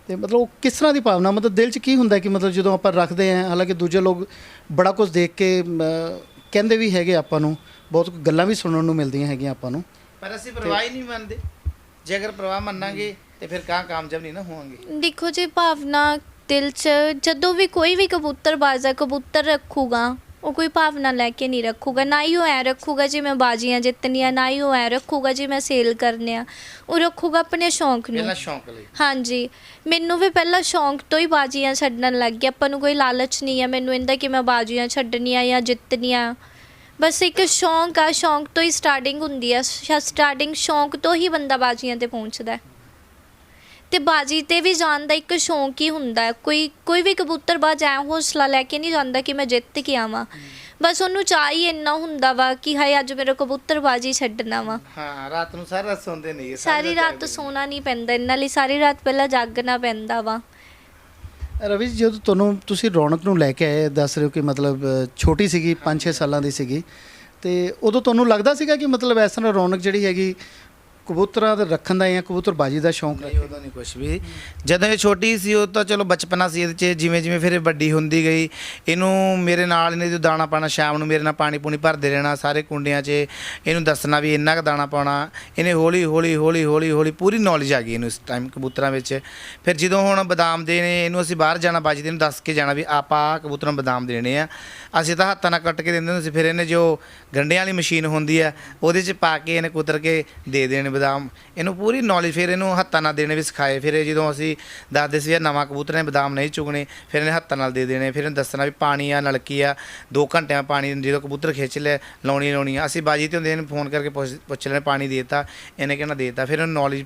ਤੇ ਮਤਲਬ ਉਹ ਕਿਸ ਤਰ੍ਹਾਂ ਦੀ ਭਾਵਨਾ ਮਤਲਬ ਦਿਲ 'ਚ ਕੀ ਹੁੰਦਾ ਕਿ ਮਤਲਬ ਜਦੋਂ ਆਪਾਂ ਰੱਖਦੇ ਹਾਂ ਹਾਲਾਂਕਿ ਦੂਜੇ ਲੋਕ ਬੜਾ ਕੁਝ ਦੇਖ ਕੇ ਕਹਿੰਦੇ ਵੀ ਹੈਗੇ ਆਪਾਂ ਨੂੰ ਬਹੁਤ ਗੱਲਾਂ ਵੀ ਸੁਣਨ ਨੂੰ ਮਿਲਦੀਆਂ ਹੈਗੀਆਂ ਆਪਾਂ ਨੂੰ ਪਰ ਅਸੀਂ ਪ੍ਰਵਾਹ ਹੀ ਨਹੀਂ ਮੰਨਦੇ ਜੇ ਅਗਰ ਪ੍ਰਵਾਹ ਮੰਨਾਂਗੇ ਤੇ ਫਿਰ ਕਾਮਯਾਬ ਨਹੀਂ ਨਾ ਹੋਵਾਂਗੇ। ਦੇਖੋ ਜੀ ਭਾਵਨਾ ਦਿਲ 'ਚ ਜਦੋਂ ਵੀ ਕੋਈ ਵੀ ਕਬੂਤਰਬਾਜ਼ ਕਬੂਤਰ ਰੱਖੂਗਾ ਉਹ ਕੋਈ ਭਾਵਨਾ ਲੈ ਕੇ ਨਹੀਂ ਰੱਖੂਗਾ, ਨਾ ਹੀ ਉਹ ਐ ਰੱਖੂਗਾ ਜੀ ਮੈਂ ਬਾਜ਼ੀਆਂ ਜਿੱਤਣੀਆਂ, ਨਾ ਹੀ ਉਹ ਐ ਰੱਖੂਗਾ ਜੀ ਮੈਂ ਸੇਲ ਕਰਨੇ ਆ, ਉਹ ਰੱਖੂਗਾ ਆਪਣੇ ਸ਼ੌਂਕ ਨੂੰ। ਪਹਿਲਾਂ ਸ਼ੌਂਕ ਲਈ। ਹਾਂਜੀ, ਮੈਨੂੰ ਵੀ ਪਹਿਲਾਂ ਸ਼ੌਂਕ ਤੋਂ ਹੀ ਬਾਜ਼ੀਆਂ ਛੱਡਣ ਲੱਗ ਗਿਆ। ਆਪਾਂ ਨੂੰ ਕੋਈ ਲਾਲਚ ਨਹੀਂ ਆ ਮੈਨੂੰ ਇਹਦਾ ਕਿ ਮੈਂ ਬਾਜ਼ੀਆਂ ਛੱਡਣੀਆਂ ਜਾਂ ਜਿੱਤਣੀਆਂ, ਬਸ ਇੱਕ ਸ਼ੌਂਕ ਆ, ਸ਼ੌਂਕ ਤੋਂ ਹੀ ਸਟਾਰਟਿੰਗ ਹੁੰਦੀ ਆ। ਸਟਾਰਟਿੰਗ ਸ਼ੌਂਕ ਤੋਂ ਹੀ ਬੰਦਾ ਬਾਜ਼ੀਆਂ 'ਤੇ ਪਹੁੰਚਦਾ ਤੇ ਬਾਜੀ ਤੇ ਵੀ ਜਾਣ ਦਾ ਇੱਕ ਸ਼ੌਂਕ ਹੀ ਹੁੰਦਾ। ਕੋਈ ਵੀ ਕਬੂਤਰਬਾਜ਼ ਐ ਹੌਸਲਾ ਲੈ ਕੇ ਨਹੀਂ ਜਾਂਦਾ ਕਿ ਮੈਂ ਜਿੱਤ ਕੇ ਆਵਾਂ, ਬਸ ਉਹਨੂੰ ਚਾਹ ਹੀ ਇੰਨਾ ਹੁੰਦਾ ਵਾ ਕਿ ਹਾਏ ਅੱਜ ਮੇਰਾ ਕਬੂਤਰਬਾਜੀ ਛੱਡਣਾ ਵਾ। ਹਾਂ, ਰਾਤ ਨੂੰ ਸਾਰੀ ਰਾਤ ਸੌਂਦੇ ਨਹੀਂ, ਸਾਰੀ ਰਾਤ ਸੌਣਾ ਨਹੀਂ ਪੈਂਦਾ ਇਹਨਾਂ ਲਈ, ਸਾਰੀ ਰਾਤ ਪਹਿਲਾਂ ਜਾਗਣਾ ਪੈਂਦਾ ਵਾ। ਰਵੀ ਜੀ, ਜਦੋਂ ਤੁਹਾਨੂੰ ਤੁਸੀਂ ਰੌਣਕ ਨੂੰ ਲੈ ਕੇ ਆਏ ਦੱਸ ਰਹੇ ਹੋ ਕਿ ਮਤਲਬ ਛੋਟੀ ਸੀਗੀ 5-6 ਸਾਲਾਂ ਦੀ ਸੀਗੀ ਤੇ ਉਦੋਂ ਤੁਹਾਨੂੰ ਲੱਗਦਾ ਸੀਗਾ ਕਿ ਮਤਲਬ ਇਸ ਤਰ੍ਹਾਂ ਰੌਣਕ ਜਿਹੜੀ ਹੈਗੀ ਕਬੂਤਰਾਂ ਦੇ ਰੱਖਣ ਦਾ ਜਾਂ ਕਬੂਤਰਬਾਜੀ ਦਾ ਸ਼ੌਂਕ ਨਹੀਂ, ਉਦੋਂ ਨਹੀਂ ਕੁਛ ਵੀ। ਜਦੋਂ ਇਹ ਛੋਟੀ ਸੀ ਉਹ ਤਾਂ ਚਲੋ ਬਚਪਨਾ ਸੀ ਇਹਦੇ 'ਚ, ਜਿਵੇਂ ਜਿਵੇਂ ਫਿਰ ਇਹ ਵੱਡੀ ਹੁੰਦੀ ਗਈ ਇਹਨੂੰ ਮੇਰੇ ਨਾਲ ਇਹਨੇ ਜੋ ਦਾਣਾ ਪਾਣਾ ਸ਼ਾਮ ਨੂੰ ਮੇਰੇ ਨਾਲ ਪਾਣੀ ਪੂਣੀ ਭਰਦੇ ਰਹਿਣਾ ਸਾਰੇ ਕੁੰਡਿਆਂ 'ਚ, ਇਹਨੂੰ ਦੱਸਣਾ ਵੀ ਇੰਨਾ ਕੁ ਦਾਣਾ ਪਾਉਣਾ। ਇਹਨੇ ਹੌਲੀ ਹੌਲੀ ਪੂਰੀ ਨੌਲੇਜ ਆ ਗਈ ਇਹਨੂੰ ਇਸ ਟਾਈਮ ਕਬੂਤਰਾਂ ਵਿੱਚ। ਫਿਰ ਜਦੋਂ ਹੁਣ ਬਦਾਮ ਦੇਣੇ ਇਹਨੂੰ ਅਸੀਂ ਬਾਹਰ ਜਾਣਾ ਬਾਜੀ ਦੇ ਨੂੰ ਦੱਸ ਕੇ ਜਾਣਾ ਵੀ ਆਪਾਂ ਕਬੂਤਰਾਂ ਨੂੰ ਬਦਾਮ ਦੇਣੇ ਆ, ਅਸੀਂ ਤਾਂ ਹੱਥਾਂ ਨਾਲ ਕੱਟ ਕੇ ਦਿੰਦੇ ਹੁੰਦੇ ਸੀ। ਫਿਰ ਇਹਨੇ ਜੋ ਗੰਢਿਆਂ ਵਾਲੀ ਮਸ਼ੀਨ ਹੁੰਦੀ ਆ ਉਹਦੇ 'ਚ ਪਾ ਕੇ ਇਹਨੇ ਕੁਤਰ ਕੇ ਦੇ ਦੇਣੇ ਬਦਾਮ। ਇਹਨੂੰ ਪੂਰੀ ਨੌਲੇਜ, ਫਿਰ ਇਹਨੂੰ ਹੱਥਾਂ ਨਾਲ ਦੇਣੇ ਵੀ ਸਿਖਾਏ। ਫਿਰ ਇਹ ਜਦੋਂ ਅਸੀਂ ਦੱਸਦੇ ਸੀ ਨਵਾਂ ਕਬੂਤਰ ਨੇ ਬਦਾਮ ਨਹੀਂ ਚੁਗਣੇ, ਫਿਰ ਇਹਨੇ ਹੱਥਾਂ ਨਾਲ ਦੇ ਦੇਣੇ। ਫਿਰ ਇਹਨੂੰ ਦੱਸਣਾ ਵੀ ਪਾਣੀ ਆ ਨਲਕੀ ਆ 2 ਘੰਟਿਆਂ ਪਾਣੀ ਜਦੋਂ ਕਬੂਤਰ ਖਿੱਚ ਲੈ ਲਾਉਣੀ ਆ। ਅਸੀਂ ਬਾਜੀ 'ਤੇ ਹੁੰਦੇ ਇਹਨੂੰ ਫੋਨ ਕਰਕੇ ਪੁੱਛ ਲੈਣੇ ਪਾਣੀ ਦੇ ਦਿੱਤਾ, ਇਹਨੇ ਕਹਿਣਾ ਦੇ ਦਿੱਤਾ। ਫਿਰ ਇਹਨੂੰ ਨੌਲੇਜ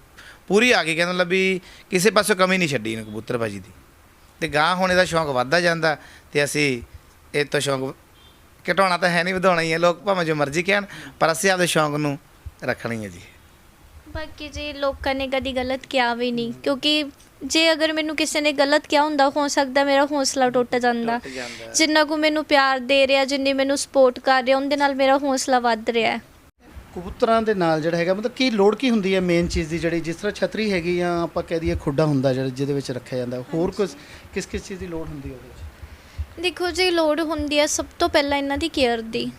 ਪੂਰੀ ਆ ਗਈ, ਕਹਿੰਦਾ ਮਤਲਬ ਵੀ ਕਿਸੇ ਪਾਸੋਂ ਕਮੀ ਨਹੀਂ ਛੱਡੀ ਇਹਨੂੰ ਕਬੂਤਰਬਾਜੀ ਦੀ। ਅਤੇ ਗਾਂਹ ਹੁਣ ਇਹਦਾ ਸ਼ੌਂਕ ਵੱਧਦਾ ਜਾਂਦਾ ਅਤੇ ਅਸੀਂ ਇਹ ਤੋਂ ਸ਼ੌਂਕ ਘਟਾਉਣਾ ਤਾਂ ਹੈ ਨਹੀਂ, ਵਧਾਉਣਾ ਹੀ ਹੈ। ਲੋਕ ਭਾਵੇਂ ਜੋ ਮਰਜ਼ੀ ਕਹਿਣ ਪਰ ਅਸੀਂ ਆਪਦੇ ਸ਼ੌਂਕ ਨੂੰ ਰੱਖਣਾ ਹੀ ਹੈ ਜੀ। ਬਾਕੀ ਜੀ ਲੋਕਾਂ ਨੇ ਕਦੀ ਗਲਤ ਕਿਹਾ ਵੀ ਨਹੀਂ, ਕਿਉਂਕਿ ਜੇ ਅਗਰ ਮੈਨੂੰ ਕਿਸੇ ਨੇ ਗਲਤ ਕਿਹਾ ਹੁੰਦਾ ਹੋ ਸਕਦਾ ਮੇਰਾ ਹੌਸਲਾ ਟੁੱਟ ਜਾਂਦਾ। ਜਿੰਨਾ ਕੁ ਮੈਨੂੰ ਪਿਆਰ ਦੇ ਰਿਹਾ, ਜਿੰਨੀ ਮੈਨੂੰ ਸਪੋਰਟ ਕਰ ਰਿਹਾ, ਉਹਦੇ ਨਾਲ ਮੇਰਾ ਹੌਸਲਾ ਵੱਧ ਰਿਹਾ ਹੈ। ਕਬੂਤਰਾਂ ਦੇ ਨਾਲ ਜਿਹੜਾ ਹੈਗਾ ਮਤਲਬ ਕੀ ਲੋੜ ਕੀ ਹੁੰਦੀ ਹੈ ਮੇਨ ਚੀਜ਼ ਦੀ, ਜਿਹੜੀ ਜਿਸ ਤਰ੍ਹਾਂ ਛਤਰੀ ਹੈਗੀ ਜਾਂ ਆਪਾਂ ਕਹਿ ਦਈਏ ਖੁੱਡਾ ਹੁੰਦਾ ਜਿਹੜਾ ਜਿਹਦੇ ਵਿੱਚ ਰੱਖਿਆ ਜਾਂਦਾ, ਹੋਰ ਕਿਸ ਚੀਜ਼ ਦੀ ਲੋੜ ਹੁੰਦੀ ਹੈ ਉਹਦੇ ਵਿੱਚ? ਦੇਖੋ ਜੀ ਲੋੜ ਹੁੰਦੀ ਹੈ ਸਭ ਤੋਂ ਪਹਿਲਾਂ ਇਹਨਾਂ ਦੀ ਕੇਅਰ ਦੀ।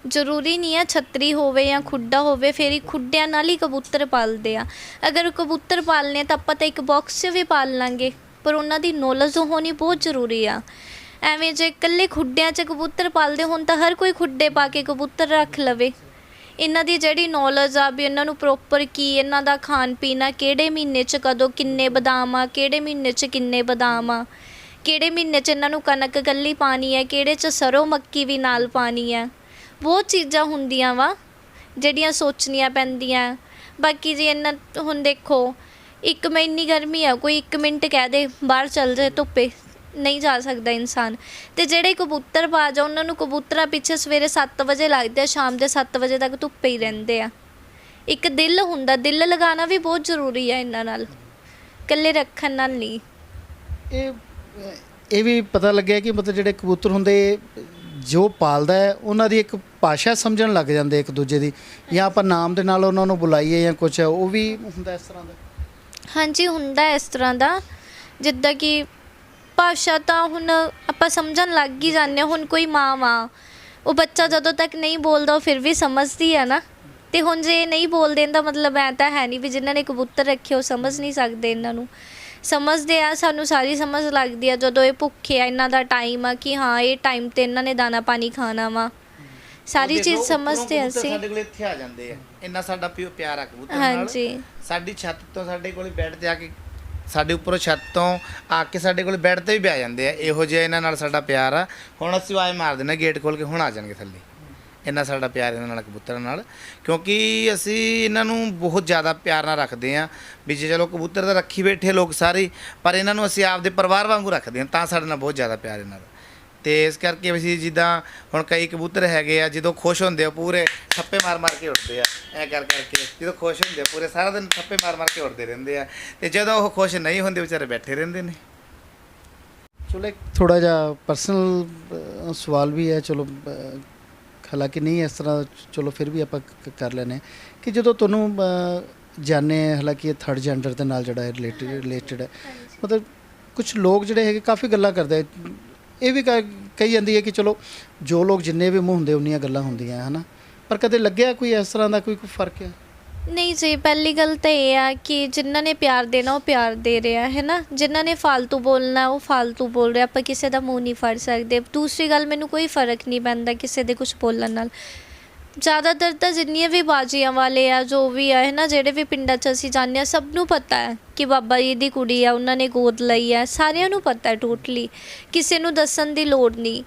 ਜ਼ਰੂਰੀ ਨਹੀਂ ਹੈ ਛਤਰੀ ਹੋਵੇ ਜਾਂ ਖੁੱਡਾ ਹੋਵੇ ਫਿਰ ਹੀ ਖੁੱਡਿਆਂ ਨਾਲ ਹੀ ਕਬੂਤਰ ਪਾਲਦੇ ਆ। ਅਗਰ ਕਬੂਤਰ ਪਾਲਨੇ ਤਾਂ ਆਪਾਂ ਤਾਂ ਇੱਕ ਬਾਕਸ 'ਚ ਵੀ ਪਾਲ ਲਾਂਗੇ, ਪਰ ਉਹਨਾਂ ਦੀ ਨੌਲੇਜ ਹੋਣੀ ਬਹੁਤ ਜ਼ਰੂਰੀ ਆ। ਐਵੇਂ ਜੇ ਇਕੱਲੇ ਖੁੱਡਿਆਂ 'ਚ ਕਬੂਤਰ ਪਾਲਦੇ ਹੋਣ ਤਾਂ ਹਰ ਕੋਈ ਖੁੱਡੇ ਪਾ ਕੇ ਕਬੂਤਰ ਰੱਖ ਲਵੇ। ਇਹਨਾਂ ਦੀ ਜਿਹੜੀ ਨੌਲੇਜ ਆ ਵੀ ਇਹਨਾਂ ਨੂੰ ਪ੍ਰੋਪਰ ਕੀ ਇਹਨਾਂ ਦਾ ਖਾਣ ਪੀਣ ਆ, ਕਿਹੜੇ ਮਹੀਨੇ 'ਚ ਕਦੋਂ ਕਿੰਨੇ ਬਦਾਮ ਆ, ਕਿਹੜੇ ਮਹੀਨੇ 'ਚ ਕਿੰਨੇ ਬਦਾਮ ਆ, ਕਿਹੜੇ ਮਹੀਨੇ 'ਚ ਇਹਨਾਂ ਨੂੰ ਕਣਕ ਇਕੱਲੀ ਪਾਣੀ ਹੈ, ਕਿਹੜੇ 'ਚ ਸਰੋਂ ਮੱਕੀ ਵੀ ਨਾਲ ਪਾਣੀ ਹੈ। ਬਹੁਤ ਚੀਜ਼ਾਂ ਹੁੰਦੀਆਂ ਵਾ ਜਿਹੜੀਆਂ ਸੋਚਣੀਆਂ ਪੈਂਦੀਆਂ। ਬਾਕੀ ਜੀ ਇਹਨਾਂ ਹੁਣ ਦੇਖੋ ਇੱਕ ਇੰਨੀ ਗਰਮੀ ਆ, ਕੋਈ 1 ਮਿੰਟ ਕਹਿ ਦੇ ਬਾਹਰ ਚੱਲ ਜਾਏ ਧੁੱਪੇ ਨਹੀਂ ਜਾ ਸਕਦਾ ਇਨਸਾਨ। ਅਤੇ ਜਿਹੜੇ ਕਬੂਤਰਬਾਜ਼ ਆ ਉਹਨਾਂ ਨੂੰ ਕਬੂਤਰਾਂ ਪਿੱਛੇ ਸਵੇਰੇ 7 ਵਜੇ ਲੱਗਦੇ ਆ, ਸ਼ਾਮ ਦੇ 7 ਵਜੇ ਤੱਕ ਧੁੱਪੇ ਹੀ ਰਹਿੰਦੇ ਆ। ਇੱਕ ਦਿਲ ਹੁੰਦਾ, ਦਿਲ ਲਗਾਉਣਾ ਵੀ ਬਹੁਤ ਜ਼ਰੂਰੀ ਆ ਇਹਨਾਂ ਨਾਲ, ਇਕੱਲੇ ਰੱਖਣ ਨਾਲ ਨਹੀਂ। ਇਹ ਵੀ ਪਤਾ ਲੱਗਿਆ ਕਿ ਮਤਲਬ ਜਿਹੜੇ ਕਬੂਤਰ ਹੁੰਦੇ ਜੋ ਪਾਲਦਾ ਹੈ ਉਹਨਾਂ ਦੀ ਇੱਕ ਭਾਸ਼ਾ ਸਮਝਣ ਲੱਗ ਜਾਂਦੇ ਇੱਕ ਦੂਜੇ ਦੀ, ਜਾਂ ਆਪਾਂ ਨਾਮ ਦੇ ਨਾਲ ਉਹਨਾਂ ਨੂੰ ਬੁਲਾਈਏ ਜਾਂ ਕੁਛ, ਉਹ ਵੀ ਹੁੰਦਾ ਇਸ ਤਰ੍ਹਾਂ ਦਾ? ਹਾਂਜੀ ਹੁੰਦਾ ਇਸ ਤਰ੍ਹਾਂ ਦਾ, ਜਿੱਦਾਂ ਕਿ ਭਾਸ਼ਾ ਤਾਂ ਹੁਣ ਆਪਾਂ ਸਮਝਣ ਲੱਗ ਹੀ ਜਾਂਦੇ ਹਾਂ। ਹੁਣ ਕੋਈ ਮਾਂ ਵਾ, ਉਹ ਬੱਚਾ ਜਦੋਂ ਤੱਕ ਨਹੀਂ ਬੋਲਦਾ ਉਹ ਫਿਰ ਵੀ ਸਮਝਦੀ ਆ ਨਾ। ਅਤੇ ਹੁਣ ਜੇ ਨਹੀਂ ਬੋਲਦੇ ਇਹਦਾ ਮਤਲਬ ਐਂ ਤਾਂ ਹੈ ਨਹੀਂ ਵੀ ਜਿਨ੍ਹਾਂ ਨੇ ਕਬੂਤਰ ਰੱਖੇ ਉਹ ਸਮਝ ਨਹੀਂ ਸਕਦੇ ਇਹਨਾਂ ਨੂੰ। ਸਮਝਦੇ ਆ, ਸਾਨੂੰ ਸਾਰੀ ਸਮਝ ਲੱਗਦੀ ਆ ਜਦੋਂ ਇਹ ਭੁੱਖੇ ਆ, ਇਹਨਾਂ ਦਾ ਟਾਈਮ ਆ ਕਿ ਹਾਂ ਇਹ ਟਾਈਮ 'ਤੇ ਇਹਨਾਂ ਨੇ ਦਾਣਾ ਪਾਣੀ ਖਾਣਾ ਵਾ, ਸਾਰੀ ਚੀਜ਼ ਸਮਝਦੇ ਆ ਅਸੀਂ। ਸਾਡੇ ਕੋਲ ਇੱਥੇ ਆ ਜਾਂਦੇ ਆ, ਇੰਨਾ ਸਾਡਾ ਪਿਆਰ ਆ ਕਬੂਤਰ ਨਾਲ। ਹਾਂਜੀ, ਸਾਡੀ ਛੱਤ ਤੋਂ ਸਾਡੇ ਕੋਲ ਬੈੱਡ 'ਤੇ ਆ ਕੇ, ਸਾਡੇ ਉੱਪਰੋਂ ਛੱਤ ਤੋਂ ਆ ਕੇ ਸਾਡੇ ਕੋਲ ਬੈੱਡ 'ਤੇ ਵੀ ਬਹਿ ਜਾਂਦੇ ਆ। ਇਹੋ ਜਿਹਾ ਇਹਨਾਂ ਨਾਲ ਸਾਡਾ ਪਿਆਰ ਆ। ਹੁਣ ਅਸੀਂ ਆਵਾਜ਼ ਮਾਰ ਦਿੰਦੇ ਗੇਟ ਖੋਲ੍ਹ ਕੇ, ਹੁਣ ਆ ਜਾਣਗੇ ਥੱਲੇ। ਇੰਨਾ ਸਾਡਾ ਪਿਆਰ ਇਹਨਾਂ ਨਾਲ ਕਬੂਤਰਾਂ ਨਾਲ, ਕਿਉਂਕਿ ਅਸੀਂ ਇਹਨਾਂ ਨੂੰ ਬਹੁਤ ਜ਼ਿਆਦਾ ਪਿਆਰ ਨਾਲ ਰੱਖਦੇ ਹਾਂ। ਵੀ ਜੇ ਚਲੋ ਕਬੂਤਰ ਤਾਂ ਰੱਖੀ ਬੈਠੇ ਲੋਕ ਸਾਰੇ, ਪਰ ਇਹਨਾਂ ਨੂੰ ਅਸੀਂ ਆਪਦੇ ਪਰਿਵਾਰ ਵਾਂਗੂ ਰੱਖਦੇ ਹਾਂ, ਤਾਂ ਸਾਡੇ ਨਾਲ ਬਹੁਤ ਜ਼ਿਆਦਾ ਪਿਆਰ ਇਹਨਾਂ ਦਾ। ਅਤੇ ਇਸ ਕਰਕੇ ਅਸੀਂ ਜਿੱਦਾਂ ਹੁਣ ਕਈ ਕਬੂਤਰ ਹੈਗੇ ਆ ਜਦੋਂ ਖੁਸ਼ ਹੁੰਦੇ ਆ ਪੂਰੇ ਥੱਪੇ ਮਾਰ ਕੇ ਉੱਡਦੇ ਆ, ਐਂ ਕਰਕੇ ਜਦੋਂ ਖੁਸ਼ ਹੁੰਦੇ ਆ ਪੂਰੇ ਸਾਰਾ ਦਿਨ ਥੱਪੇ ਮਾਰ ਕੇ ਉੱਡਦੇ ਰਹਿੰਦੇ ਆ। ਅਤੇ ਜਦੋਂ ਉਹ ਖੁਸ਼ ਨਹੀਂ ਹੁੰਦੇ ਵਿਚਾਰੇ ਬੈਠੇ ਰਹਿੰਦੇ ਨੇ। ਚਲੋ ਇੱਕ ਥੋੜਾ ਜਿਹਾ ਪਰਸਨਲ ਸਵਾਲ ਵੀ ਹੈ, ਚਲੋ ਹਾਲਾਂਕਿ ਨਹੀਂ ਇਸ ਤਰ੍ਹਾਂ, ਚਲੋ ਫਿਰ ਵੀ ਆਪਾਂ ਕਰ ਲੈਂਦੇ ਹਾਂ ਕਿ ਜਦੋਂ ਤੁਹਾਨੂੰ ਜਾਣੇ, ਹਾਲਾਂਕਿ ਇਹ ਥਰਡ ਜੈਂਡਰ ਦੇ ਨਾਲ ਜਿਹੜਾ ਹੈ ਰਿਲੇਟਡ ਹੈ, ਮਤਲਬ ਕੁਝ ਲੋਕ ਜਿਹੜੇ ਹੈਗੇ ਕਾਫੀ ਗੱਲਾਂ ਕਰਦੇ, ਇਹ ਵੀ ਕਹੀ ਜਾਂਦੀ ਹੈ ਕਿ ਚਲੋ ਜੋ ਲੋਕ ਜਿੰਨੇ ਵੀ ਮੂੰਹ ਹੁੰਦੇ ਉਨੀਆਂ ਗੱਲਾਂ ਹੁੰਦੀਆਂ, ਹੈ ਨਾ, ਪਰ ਕਦੇ ਲੱਗਿਆ ਕੋਈ ਇਸ ਤਰ੍ਹਾਂ ਦਾ ਕੋਈ ਫਰਕ ਹੈ? ਨਹੀਂ ਜੀ, ਪਹਿਲੀ ਗੱਲ ਤਾਂ ਇਹ ਆ ਕਿ ਜਿਨ੍ਹਾਂ ਨੇ ਪਿਆਰ ਦੇਣਾ ਉਹ ਪਿਆਰ ਦੇ ਰਿਹਾ ਹੈ ਨਾ, ਜਿਨ੍ਹਾਂ ਨੇ ਫਾਲਤੂ ਬੋਲਣਾ ਉਹ ਫਾਲਤੂ ਬੋਲ ਰਿਹਾ, ਆਪਾਂ ਕਿਸੇ ਦਾ ਮੂੰਹ ਨਹੀਂ ਫੜ ਸਕਦੇ। ਦੂਸਰੀ ਗੱਲ, ਮੈਨੂੰ ਕੋਈ ਫਰਕ ਨਹੀਂ ਪੈਂਦਾ ਕਿਸੇ ਦੇ ਕੁਝ ਬੋਲਣ ਨਾਲ। ਜ਼ਿਆਦਾਤਰ ਤਾਂ ਜਿੰਨੀਆਂ ਵੀ ਬਾਜੀਆਂ ਵਾਲੇ ਆ, ਜੋ ਵੀ ਆ ਹੈ ਨਾ, ਜਿਹੜੇ ਵੀ ਪਿੰਡਾਂ 'ਚ ਅਸੀਂ ਜਾਂਦੇ ਹਾਂ, ਸਭ ਨੂੰ ਪਤਾ ਹੈ ਕਿ ਬਾਬਾ ਜੀ ਦੀ ਕੁੜੀ ਆ, ਉਹਨਾਂ ਨੇ ਗੋਦ ਲਈ ਹੈ, ਸਾਰਿਆਂ ਨੂੰ ਪਤਾ ਹੈ ਟੋਟਲੀ, ਕਿਸੇ ਨੂੰ ਦੱਸਣ ਦੀ ਲੋੜ ਨਹੀਂ।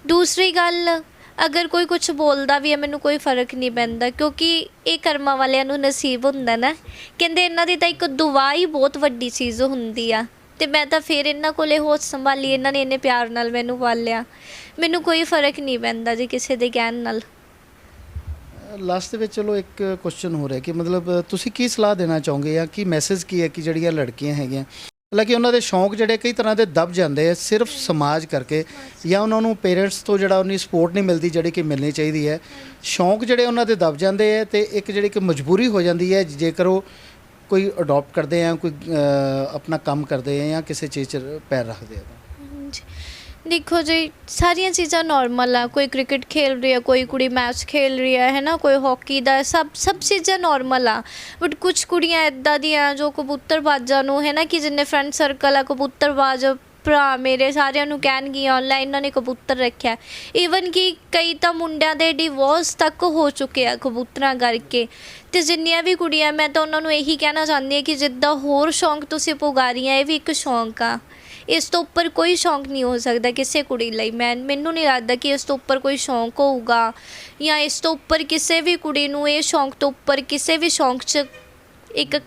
ਦੂਸਰੀ ਗੱਲ, ਅਗਰ ਕੋਈ ਕੁਝ ਬੋਲਦਾ ਵੀ ਹੈ ਮੈਨੂੰ ਕੋਈ ਫਰਕ ਨਹੀਂ ਪੈਂਦਾ, ਕਿਉਂਕਿ ਇਹ ਕਰਮਾਂ ਵਾਲਿਆਂ ਨੂੰ ਨਸੀਬ ਹੁੰਦਾ ਨਾ, ਕਹਿੰਦੇ ਇਹਨਾਂ ਦੀ ਤਾਂ ਇੱਕ ਦੁਆ ਹੀ ਬਹੁਤ ਵੱਡੀ ਚੀਜ਼ ਹੁੰਦੀ ਆ। ਅਤੇ ਮੈਂ ਤਾਂ ਫਿਰ ਇਹਨਾਂ ਕੋਲੇ ਹੋਸ਼ ਸੰਭਾਲੀ, ਇਹਨਾਂ ਨੇ ਇੰਨੇ ਪਿਆਰ ਨਾਲ ਮੈਨੂੰ ਪਾਲਿਆ, ਮੈਨੂੰ ਕੋਈ ਫਰਕ ਨਹੀਂ ਪੈਂਦਾ ਜੀ ਕਿਸੇ ਦੇ ਕਹਿਣ ਨਾਲ। ਲਾਸਟ ਦੇ ਵਿੱਚ ਚਲੋ ਇੱਕ ਕੁਐਸਚਨ ਹੋ ਰਿਹਾ ਕਿ ਮਤਲਬ ਤੁਸੀਂ ਕੀ ਸਲਾਹ ਦੇਣਾ ਚਾਹੋਗੇ ਜਾਂ ਕੀ ਮੈਸੇਜ ਕੀ ਹੈ ਕਿ ਜਿਹੜੀਆਂ ਲੜਕੀਆਂ ਹੈਗੀਆਂ, ਹਾਲਾਂਕਿ ਉਹਨਾਂ ਦੇ ਸ਼ੌਂਕ ਜਿਹੜੇ ਕਈ ਤਰ੍ਹਾਂ ਦੇ ਦਬ ਜਾਂਦੇ ਆ ਸਿਰਫ ਸਮਾਜ ਕਰਕੇ, ਜਾਂ ਉਹਨਾਂ ਨੂੰ ਪੇਰੈਂਟਸ ਤੋਂ ਜਿਹੜਾ ਉਨੀ ਸਪੋਰਟ ਨਹੀਂ ਮਿਲਦੀ ਜਿਹੜੀ ਕਿ ਮਿਲਣੀ ਚਾਹੀਦੀ ਹੈ, ਸ਼ੌਂਕ ਜਿਹੜੇ ਉਹਨਾਂ ਦੇ ਦਬ ਜਾਂਦੇ ਹੈ, ਅਤੇ ਇੱਕ ਜਿਹੜੀ ਕਿ ਮਜਬੂਰੀ ਹੋ ਜਾਂਦੀ ਹੈ ਜੇਕਰ ਉਹ ਕੋਈ ਅਡੋਪਟ ਕਰਦੇ ਆ, ਕੋਈ ਆਪਣਾ ਕੰਮ ਕਰਦੇ ਆ ਜਾਂ ਕਿਸੇ ਚੀਜ਼ 'ਚ ਪੈਰ ਰੱਖਦੇ ਆ। ਦੇਖੋ ਜੀ, ਸਾਰੀਆਂ ਚੀਜ਼ਾਂ ਨੋਰਮਲ ਆ, ਕੋਈ ਕ੍ਰਿਕਟ ਖੇਲ ਰਹੀ ਹੈ, ਕੋਈ ਕੁੜੀ ਮੈਚ ਖੇਲ ਰਹੀ ਹੈ ਨਾ, ਕੋਈ ਹਾਕੀ ਦਾ, ਸਭ ਚੀਜ਼ਾਂ ਨੋਰਮਲ ਆ। ਬਟ ਕੁਝ ਕੁੜੀਆਂ ਇੱਦਾਂ ਦੀਆਂ ਜੋ ਕਬੂਤਰਬਾਜ਼ਾਂ ਨੂੰ ਹੈ ਨਾ, ਕਿ ਜਿੰਨੇ ਫਰੈਂਡ ਸਰਕਲ ਆ ਕਬੂਤਰਬਾਜ਼ ਭਰਾ ਮੇਰੇ, ਸਾਰਿਆਂ ਨੂੰ ਕਹਿਣਗੀਆਂ ਆਨਲਾਈਨ ਇਹਨਾਂ ਨੇ ਕਬੂਤਰ ਰੱਖਿਆ। ਈਵਨ ਕਿ ਕਈ ਤਾਂ ਮੁੰਡਿਆਂ ਦੇ ਡਿਵੋਰਸ ਤੱਕ ਹੋ ਚੁੱਕੇ ਆ ਕਬੂਤਰਾਂ ਕਰਕੇ। ਅਤੇ ਜਿੰਨੀਆਂ ਵੀ ਕੁੜੀਆਂ, ਮੈਂ ਤਾਂ ਉਹਨਾਂ ਨੂੰ ਇਹੀ ਕਹਿਣਾ ਚਾਹੁੰਦੀ ਹਾਂ ਕਿ ਜਿੱਦਾਂ ਹੋਰ ਸ਼ੌਂਕ ਤੁਸੀਂ ਪੁਗਾ ਰਹੀਆਂ, ਇਹ ਵੀ ਇੱਕ ਸ਼ੌਂਕ ਆ, ਇਸ ਤੋਂ ਉੱਪਰ ਕੋਈ ਸ਼ੌਂਕ ਨਹੀਂ ਹੋ ਸਕਦਾ ਕਿਸੇ ਕੁੜੀ ਲਈ। ਮੈਨੂੰ ਨਹੀਂ ਲੱਗਦਾ ਕਿ ਇਸ ਤੋਂ ਉੱਪਰ ਕੋਈ ਸ਼ੌਂਕ ਹੋਊਗਾ, ਜਾਂ ਇਸ ਤੋਂ ਉੱਪਰ ਕਿਸੇ ਵੀ ਕੁੜੀ ਨੂੰ ਇਹ ਸ਼ੌਂਕ ਤੋਂ ਉੱਪਰ ਕਿਸੇ ਵੀ ਸ਼ੌਂਕ 'ਚ ਇੱਕ